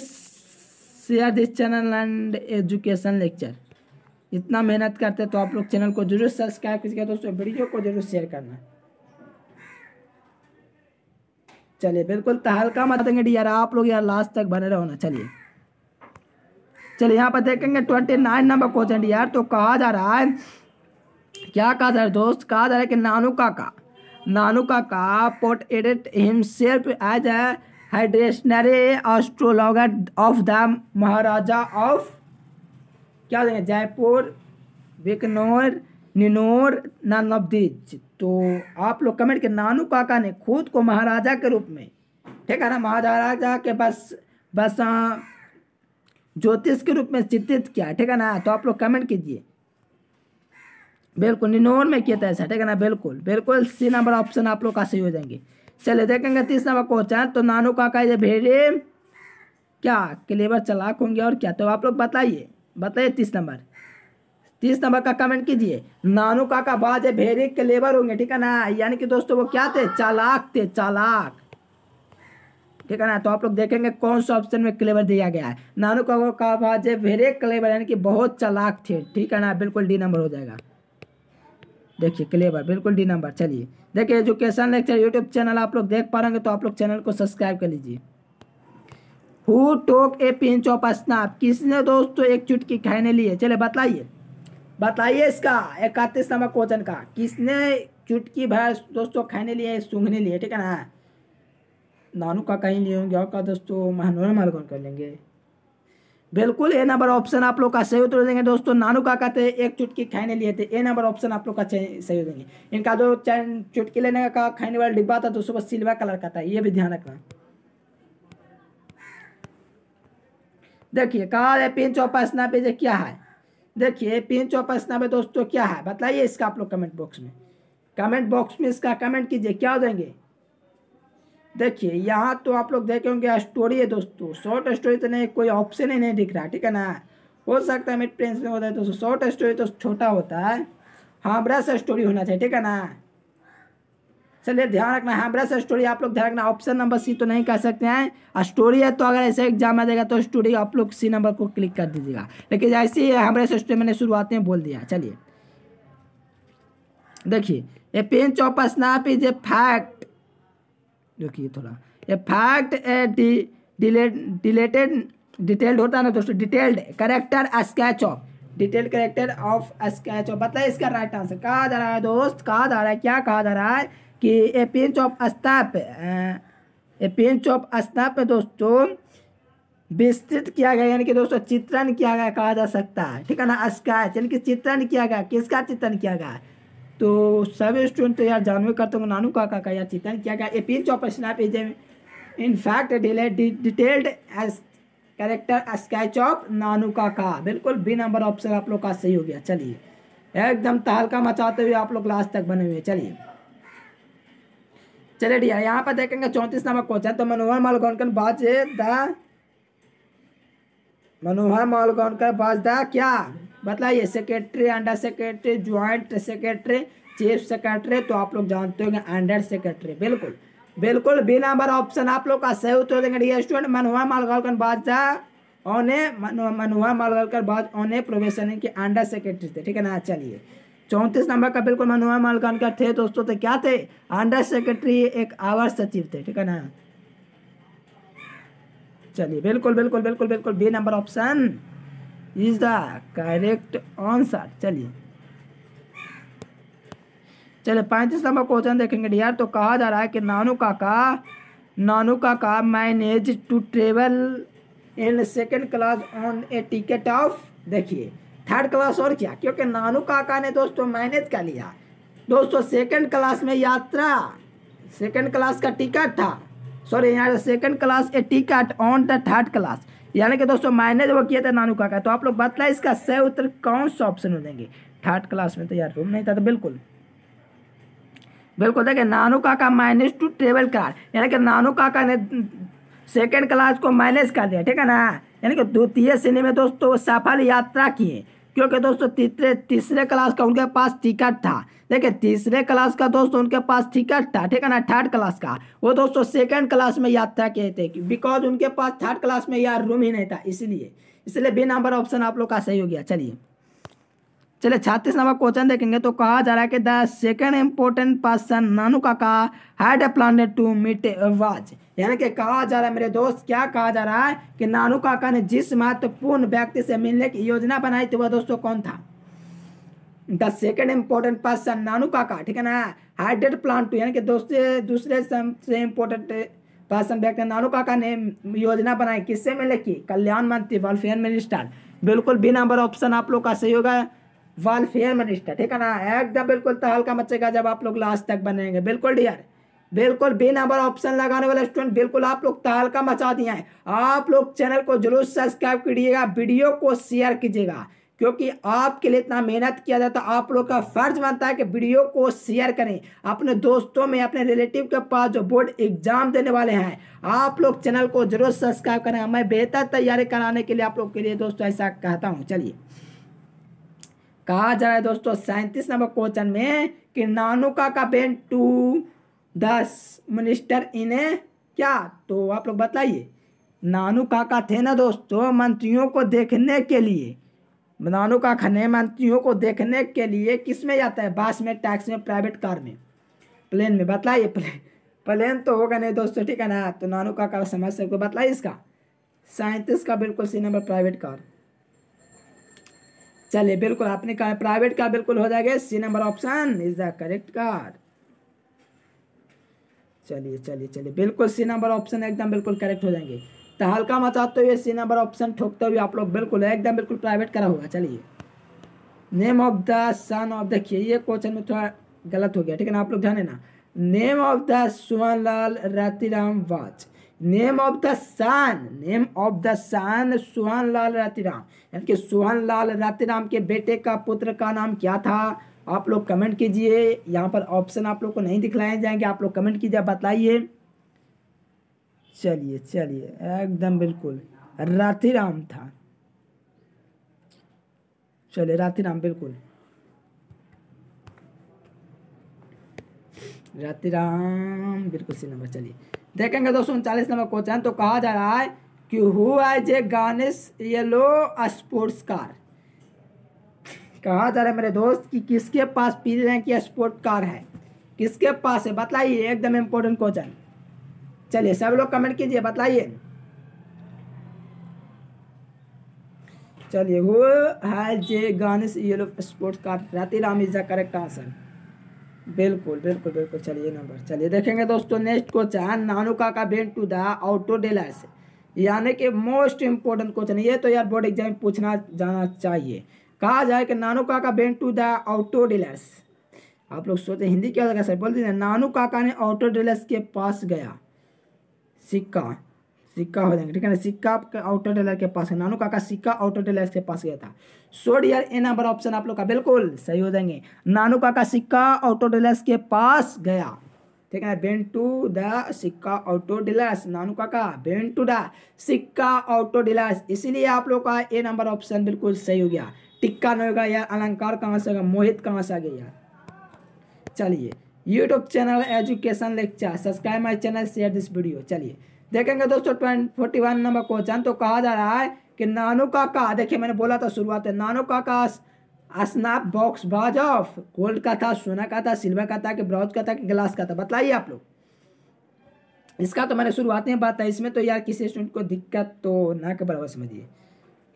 share this channel and education lecture, इतना मेहनत करते तो आप लोग चैनल को जरूर सब्सक्राइब कीजिएगा दोस्तों, वीडियो को जरूर शेयर करना। चलिए बिल्कुल तहलका मचा देंगे यार, आप लोग यार लास्ट तक बने रहो ना। चलिए चलिए यहाँ पर देखेंगे 29 नंबर क्वेश्चन यार, तो कहा जा रहा है, क्या कहा जा रहा है दोस्त, कहा जा रहा है कि Nanu Kaka portrayed himself as a हाइड्रेशनरी astrologer of the Maharaja of, क्या देंगे, जयपुर, बिकनौर, निनौर, नन ऑफ दीज। तो आप लोग कमेंट के, नानू काका ने खुद को महाराजा के रूप में, ठीक है ना, महाराजा के बस ज्योतिष के रूप में चित्रित किया, ठीक है ना। तो आप लोग कमेंट कीजिए, बिल्कुल निनौर में किया था ऐसा, ठीक है ना, बिल्कुल बिल्कुल सी नंबर ऑप्शन आप लोग का सही हो जाएंगे। चलिए देखेंगे 30 नंबर क्वेश्चन, तो नानू काका ये भेड़े क्या क्लेवर चालाक होंगे और क्या, तो आप लोग बताइए 30 नंबर का कमेंट कीजिए। नानू काका बाजे भेड़े क्लेवर होंगे, ठीक है ना, यानी कि दोस्तों वो क्या थे, चालाक थे, चालाक, ठीक है ना। तो आप लोग देखेंगे कौन सा ऑप्शन में क्लेवर दिया गया है, नानू काका बाजे भेड़े क्लेवर, यानी कि बहुत चालाक थे, ठीक है ना, बिल्कुल डी नंबर हो जाएगा। देखिए क्लेवर बिल्कुल डी नंबर। चलिए देखिए एजुकेशन लेक्चर यूट्यूब चैनल आप लोग देख पा रहे हैं, तो आप लोग चैनल को सब्सक्राइब कर लीजिए। Who took a pinch of snap, किसने दोस्तों एक चुटकी खाने लिए, चले बताइए इसका 31 नंबर क्वेश्चन का, किसने चुटकी भर दोस्तों खाने लिए, सूंघने लिए, ठीक है ना। नानू का कहीं लिए होंगे और का दोस्तों मनोहर मलगोंडकर कर लेंगे, बिल्कुल ए नंबर ऑप्शन आप लोग का सही उत्तर देंगे दोस्तों। नानू काका थे एक चुटकी खाने लिए थे, ए नंबर ऑप्शन आप लोग का सही हो देंगे। इनका जो चुटकी लेने का खाने वाला डिब्बा था दोस्तों वो सिल्वर कलर का था, ये भी ध्यान रखना। देखिए कहा है पिंच ऑफ स्नैप ये क्या है, देखिए पिंच ऑफ स्नैप दोस्तों क्या है बताइए इसका आप लोग कमेंट बॉक्स में, कमेंट बॉक्स में इसका कमेंट कीजिए क्या देंगे। देखिए यहाँ तो आप लोग देखे होंगे स्टोरी है दोस्तों, शॉर्ट स्टोरी तो नहीं, कोई ऑप्शन ही नहीं दिख रहा, ठीक है ना। हो सकता है मिड प्रिंस में होता है दोस्तों, शॉर्ट स्टोरी तो छोटा होता है, हाँ ब्रश स्टोरी होना चाहिए, ठीक है ना। चलिए ध्यान रखना है ब्रश स्टोरी आप लोग ध्यान रखना, ऑप्शन नंबर सी तो नहीं कह सकते हैं, स्टोरी है तो अगर ऐसे एग्जाम आ जाएगा तो स्टोरी आप लोग सी नंबर को क्लिक कर दीजिएगा, लेकिन जैसे ही ब्रश स्टोरी मैंने शुरुआत में बोल दिया। चलिए देखिए ए pinch of snuff is a fact, देखिए थोड़ा ए फैक्ट ए डिटेल्ड होता है ना दोस्तों, detailed character sketch of, detailed character of sketch of, बताइए इसका राइट आंसर। कहा जा रहा है दोस्त, कहा जा रहा है, क्या कहा जा रहा है कि ए pinch of snap, A pinch of snap में दोस्तों विस्तृत किया गया, यानी कि दोस्तों चित्रण किया गया कहा जा सकता है, ठीक है ना। स्केच यानी कि चित्रण किया गया, किसका चित्रण किया गया, तो सभी स्टूडेंट तो यार जानवे करते होंगे नानू काका का यार चित्रण किया गया। A pinch of snuff is in fact detailed character sketch of Nanu Kaka, बिल्कुल बी नंबर ऑप्शन आप लोग का सही हो गया। चलिए एकदम तहलका मचाते हुए आप लोग लास्ट तक बने हुए। चलिए डियर यहाँ पर देखेंगे 34 नंबर क्वेश्चन, तो मनोहर मालगोनकर बाज द क्या बताइए, secretary, under secretary, joint secretary, chief secretary, तो आप लोग जानते होंगे अंडर सेक्रेटरी, बिल्कुल बिल्कुल बी नंबर ऑप्शन आप लोग का सही उत्तर देंगे डियर स्टूडेंट। मनोहर मालगोनकर बाज ऑने प्रोबेशन के अंडर सेक्रेटरी थे, ठीक है ना। चलिए 34 नंबर का बिल्कुल मनोहर मालगोनकर थे दोस्तों, तो क्या थे, अंडर सेक्रेटरी, एक आवर सचिव थे, ठीक है ना। चलिए बिल्कुल बिल्कुल बिल्कुल बिल्कुल B number option is the correct answer. चलिए 35 नंबर क्वेश्चन देखेंगे डियर, तो कहा जा रहा है कि Nanu Kaka manage to travel in second class on a ticket of, देखिए थर्ड क्लास और क्या, क्योंकि नानू काका ने दोस्तों मैनेज कर लिया दोस्तों सेकंड क्लास में यात्रा, सेकंड क्लास का टिकट था, सॉरी यहाँ second class A ticket on the third class, यानी कि दोस्तों मैनेज वो किया था नानू काका। तो आप लोग बताइए इसका सही उत्तर कौन सा ऑप्शन हो देंगे। थर्ड क्लास में तो यार रूम नहीं था, तो बिल्कुल बिल्कुल देखिए Nanu Kaka manage to travel car, यानी कि नानू काका ने सेकंड क्लास को मैनेज कर दिया, ठीक है ना, यानी कि द्वितीय श्रेणी में दोस्तों सफल यात्रा किए, क्योंकि दोस्तों तीसरे क्लास का उनके पास टिकट था। देखिए तीसरे क्लास का दोस्तों उनके पास टिकट था, ठीक है ना। थर्ड क्लास का वो दोस्तों सेकंड क्लास में यात्रा किए थे, बिकॉज उनके पास थर्ड क्लास में यार रूम ही नहीं था, इसलिए बी नंबर ऑप्शन आप लोग का सही हो गया। चलिए 36 नंबर क्वेश्चन देखेंगे, तो कहा जा रहा है कि the second important person Nanu Kaka had a plan to meet was, यानी कि कहा जा रहा है मेरे दोस्त, क्या कहा जा रहा है कि नानू काका ने जिस महत्वपूर्ण व्यक्ति से मिलने की योजना बनाई थी वह दोस्तों कौन था। The second important person Nanu काका, ठीक है ना, हैड प्लान टू, यानी कि दूसरे सबसे इम्पोर्टेंट पर्सन व्यक्ति नानू काका ने योजना बनाई, किससे मिलने की, कल्याण मंत्री, वेलफेयर मिनिस्टर, बिल्कुल बी नंबर ऑप्शन आप लोग का सही होगा, वेलफेयर मिनिस्टर, ठीक है ना। एकदम बिल्कुल तहलका मचेगा जब आप लोग लास्ट तक बनेंगे, बिल्कुल डियर, बिल्कुल बी नंबर ऑप्शन लगाने वाले स्टूडेंट बिल्कुल आप लोग तहलका मचा दिया है। आप लोग चैनल को जरूर सब्सक्राइब कीजिएगा, वीडियो को शेयर कीजिएगा, क्योंकि आपके लिए इतना मेहनत किया जाता है, आप लोग का फर्ज बनता है कि वीडियो को शेयर करें अपने दोस्तों में, अपने रिलेटिव के पास जो बोर्ड एग्जाम देने वाले हैं। आप लोग चैनल को जरूर सब्सक्राइब करें, मैं बेहतर तैयारी कराने के लिए आप लोग के लिए दोस्तों ऐसा कहता हूँ। चलिए कहा जा रहा है दोस्तों 37 नंबर क्वेश्चन में कि Nanu Kaka went to the minister in a क्या, तो आप लोग बताइए। नानू काका थे ना दोस्तों मंत्रियों को देखने के लिए, नानू काका ने मंत्रियों को देखने के लिए किस में जाता है, बस में, टैक्सी में, प्राइवेट कार में, प्लेन में, बताइए। प्लेन तो होगा नहीं दोस्तों, ठीक है ना। तो नानू काका समझ सकते, बताइए इसका 37 का बिल्कुल सी नंबर प्राइवेट कार। चलिए बिल्कुल आपने कहा प्राइवेट कार बिल्कुल हो जाएगा, C number option is the correct car. चलिए चलिए चलिए बिल्कुल सी नंबर ऑप्शन एकदम बिल्कुल करेक्ट हो जाएंगे। तहलका मचाते हुए सी नंबर ऑप्शन ठोकते हुए आप लोग बिल्कुल एकदम बिल्कुल प्राइवेट करा हुआ। चलिए name of the son of, देखिए ये क्वेश्चन में थोड़ा गलत हो गया, ठीक है ना, आप लोग ध्यान देना। Name of the Suvanlal Ratiram was, name of the son, name of the son Suvanlal Ratiram, यानी कि सुवनलाल रतिराम के बेटे का पुत्र का नाम क्या था? आप लोग कमेंट कीजिए, यहाँ पर ऑप्शन आप लोग को नहीं दिखलाए जाएंगे, आप लोग कमेंट कीजिए, बताइए। चलिए चलिए एकदम बिल्कुल रतिराम था, चलिए रतिराम बिल्कुल रतिराम बिल्कुल सी नंबर। चलिए देखेंगे दोस्तों 39 नंबर क्वेश्चन। तो कहा जा रहा है कि who as a garnish yellow sports car, कहा जा रहा है मेरे दोस्त कि किसके पास पीले रंग की स्पोर्ट कार है, किसके पास है बताइए, एकदम इम्पोर्टेंट क्वेश्चन। चलिए सब लोग कमेंट कीजिए, बताइए। चलिए who has a garnish yellow sports car, Ratiram is the correct answer. बिल्कुल बिल्कुल बिल्कुल। चलिए नंबर, चलिए देखेंगे दोस्तों next question. Nanu Kaka went to the auto dealers, यानी कि मोस्ट इंपोर्टेंट क्वेश्चन, ये तो यार बोर्ड एग्जाम पूछना जाना चाहिए। कहा जाए कि Nanu Kaka went to the auto dealers, आप लोग सोचे हिंदी क्या होगा सर, बोल दीजिए नानू काका ने ऑटो डीलर्स के पास गया, सिक्का सिक्का हो जाएंगे, ठीक है ना, सिक्का ऑटो डीलर के पास है, नानू काका सिक्का ऑटो डीलर के पास गया था। सो डियर ए नंबर ऑप्शन आप लोग का बिल्कुल सही हो जाएंगे। नानू काका सिक्का ऑटो डीलर्स के पास गया, ठीक है, वेंट टू द सिक्का auto dealers, Nanu Kaka went to the सिक्का ऑटो डीलर्स, इसीलिए आप लोग का ए नंबर ऑप्शन बिल्कुल सही हो गया। टिक्का नहीं होगा यार, अलंकार कहाँ से होगा, मोहित कहाँ से आ गया यार। चलिए YouTube channel education lecture, subscribe my channel, share this video. चलिए देखेंगे दोस्तों 41 नंबर क्वेश्चन। तो कहा जा रहा है कि नानू काका, देखिए मैंने बोला था शुरुआत है, नानू काका स्नैप बॉक्स बाज ऑफ गोल्ड का था, सोना का था, सिल्वर का था, कि ब्रॉन्ज का था, कि ग्लास का था, बताइए आप लोग। इसका तो मैंने शुरुआत में बात है, इसमें तो यार किसी स्टूडेंट को दिक्कत तो ना के बराबर समझिए।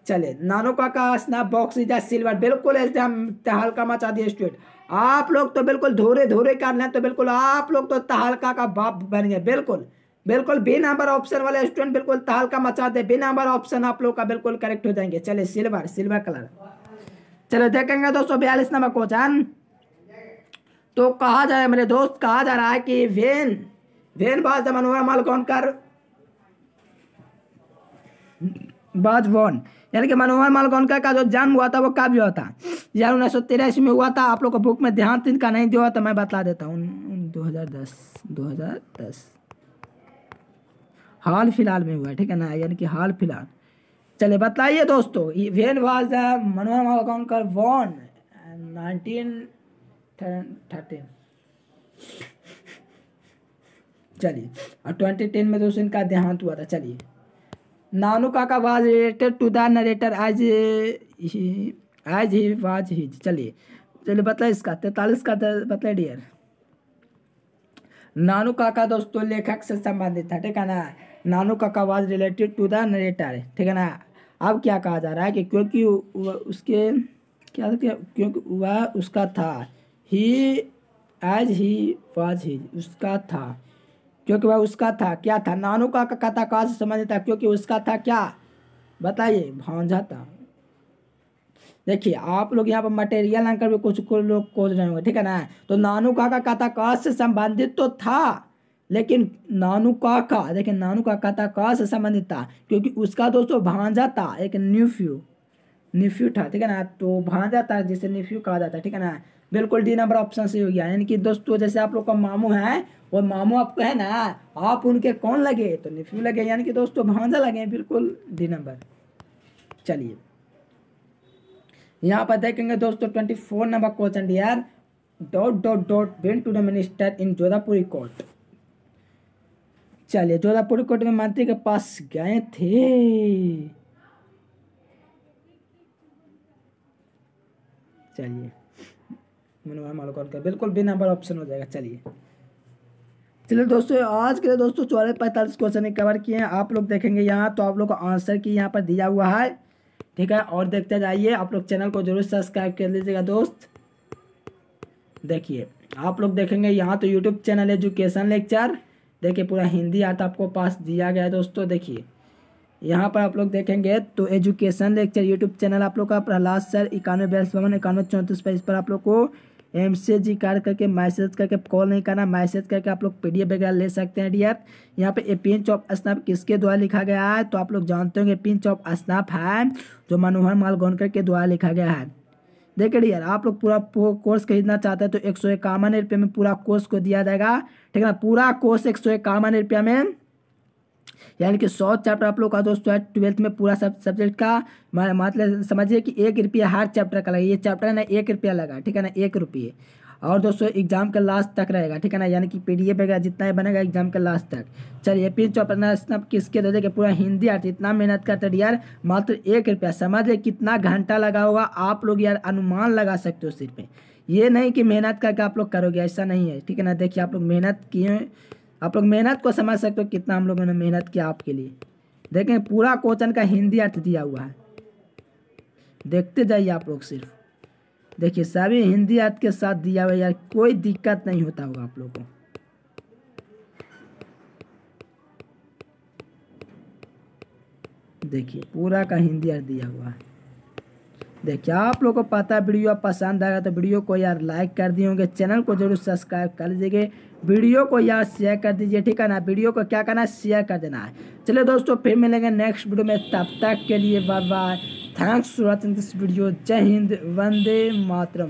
चले नानू काका स्नैप बॉक्स इज सिल्वर, बिल्कुल एकदम तहलका मचा दिए स्टूडेंट, आप लोग तो बिल्कुल धोरे धोरे कर लें, तो बिल्कुल आप लोग तो तहलका का बाप बन गए, बिल्कुल बिल्कुल। बी नंबर ऑप्शन वाले स्टूडेंट बिल्कुल तहलका मचा दे, बी नंबर ऑप्शन आप लोग का बिल्कुल करेक्ट हो जाएंगे। चलिए सिल्वर, सिल्वर कलर। चलो देखेंगे दोस्तों 42 नंबर क्वेश्चन। तो कहा जा रहा है मेरे दोस्त, कहा जा रहा है कि वेन वाज द मनोहर मालगोंकर बाज वन, यानी कि मनोहर मालगोंकर का जो जन्म हुआ था वो कब हुआ था यार? 1983 में हुआ था। आप लोग को बुक में ध्यान तिनका नहीं दिया तो मैं बता देता हूँ, 2010 हाल फिलहाल में हुआ, ठीक है ना, यानी कि हाल फिलहाल। चलिए बताइए दोस्तों, when was the Manohar Malgonkar born 1913। चलिए और 2010 में दोस्तों इनका देहांत हुआ था। चलिए नानू काका was related to the narrator as he was his. चलिए बताइए इसका 43 का बताइए डियर। नानू काका दोस्तों लेखक से संबंधित था, ठीक है ना, नानू काका was related to the narrator, ठीक है ना। अब क्या कहा जा रहा है कि क्योंकि उसके क्या था, क्योंकि वह उसका था, ही एज ही वाज हिज, उसका था, क्योंकि वह उसका था, क्या था, नानू काका कथा कहाँ से संबंधित था, क्योंकि उसका था क्या, बताइए, भांजा था। देखिए आप लोग यहाँ पर मटेरियल अंकर भी कुछ लोग खोज रहे होंगे, ठीक है ना। तो नानू काका कथा कहाँ से संबंधित तो था, लेकिन नानू काका, देखिए नानू काका कथा कहाँ से संबंधित था, क्योंकि उसका दोस्तों भांजा था, एक न्यूफ्यू था, ठीक है ना, तो भांजा था जिसे न्यूफ्यू कहा जाता है, ठीक है ना। बिल्कुल डी नंबर ऑप्शन से हो गया, यानी कि दोस्तों जैसे आप लोग का मामू है, वो मामू आपको है ना, आप उनके कौन लगे, तो न्यूफ्यू लगे, यानी कि दोस्तों भांजा लगे, बिल्कुल डी नंबर। चलिए यहाँ पर देखेंगे दोस्तों 24 number question dear, ... went to the minister in Jodhpuri court. चलिए जोधापुरी कोर्ट में मंत्री के पास गए थे। चलिए मनोहर मालगोंकर, बिल्कुल बी नंबर ऑप्शन हो जाएगा। चलिए दोस्तों आज के लिए दोस्तों 44-45 क्वेश्चन कवर किए हैं, आप लोग देखेंगे यहाँ, तो आप लोग को आंसर की यहाँ पर दिया हुआ है, ठीक है, और देखते जाइए। आप लोग चैनल को जरूर सब्सक्राइब कर लीजिएगा दोस्त। देखिए आप लोग देखेंगे यहाँ तो यूट्यूब चैनल एजुकेशन लेक्चर, देखिए पूरा हिंदी आता आपको पास दिया गया है दोस्तों। देखिए यहाँ पर आप लोग देखेंगे तो एजुकेशन लेक्चर यूट्यूब चैनल आप लोग का प्रहलाद सर 91 42 51 91 34 पर, इस पर आप लोग को MCG कार्ड करके मैसेज करके कॉल नहीं करना, मैसेज करके आप लोग PDF वगैरह ले सकते हैं डियर। यहाँ पे ए पिंच ऑफ स्नैप किसके द्वारा लिखा गया है, तो आप लोग जानते होंगे पिंच ऑफ स्नैप है जो मनोहर मालगोनकर के द्वारा लिखा गया है। देखिए डियर, आप लोग पूरा कोर्स खरीदना चाहते हैं तो 151 रुपये में पूरा कोर्स को दिया जाएगा, ठीक है ना। पूरा कोर्स 151 रुपये में, यानी कि 100 चैप्टर आप लोग का दोस्तों है 12th में पूरा सब सब्जेक्ट का, मतलब समझिए कि 1 रुपया हर चैप्टर का लगा। ये चैप्टर है ना 1 रुपया लगा, ठीक है ना, 1 रुपये। और दोस्तों एग्जाम के लास्ट तक रहेगा, ठीक है ना, यानी कि PDF वगैरह जितना ही बनेगा एग्जाम के लास्ट तक। चलिए पिंच ऑफ स्नैप किसके दे कि पूरा हिंदी अर्थ, इतना मेहनत करते यार, मात्र 1 रुपया। समझिए कितना घंटा लगा होगा, आप लोग यार अनुमान लगा सकते हो सिर्फ में, ये नहीं कि मेहनत करके आप लोग करोगे, ऐसा नहीं है, ठीक है ना। देखिए आप लोग मेहनत किए, आप लोग मेहनत को समझ सकते हो कितना हम लोगों ने मेहनत किया आपके लिए। देखें पूरा क्वेश्चन का हिंदी अर्थ दिया हुआ है, देखते जाइए आप लोग सिर्फ, देखिए सभी हिंदी अर्थ के साथ दिया हुआ है यार, कोई दिक्कत नहीं होता होगा आप लोग को। देखिए पूरा का हिंदी अर्थ दिया हुआ है। देखिए आप लोगों को पता है वीडियो पसंद आएगा तो वीडियो को यार लाइक कर दिए होंगे, चैनल को जरूर सब्सक्राइब कर लीजिएगा, वीडियो को यार शेयर कर दीजिए, ठीक है ना। वीडियो को क्या करना है, शेयर कर देना है। चलिए दोस्तों फिर मिलेंगे नेक्स्ट वीडियो में, तब तक के लिए bye bye, thanks for watching this video. जय हिंद, वंदे मातरम।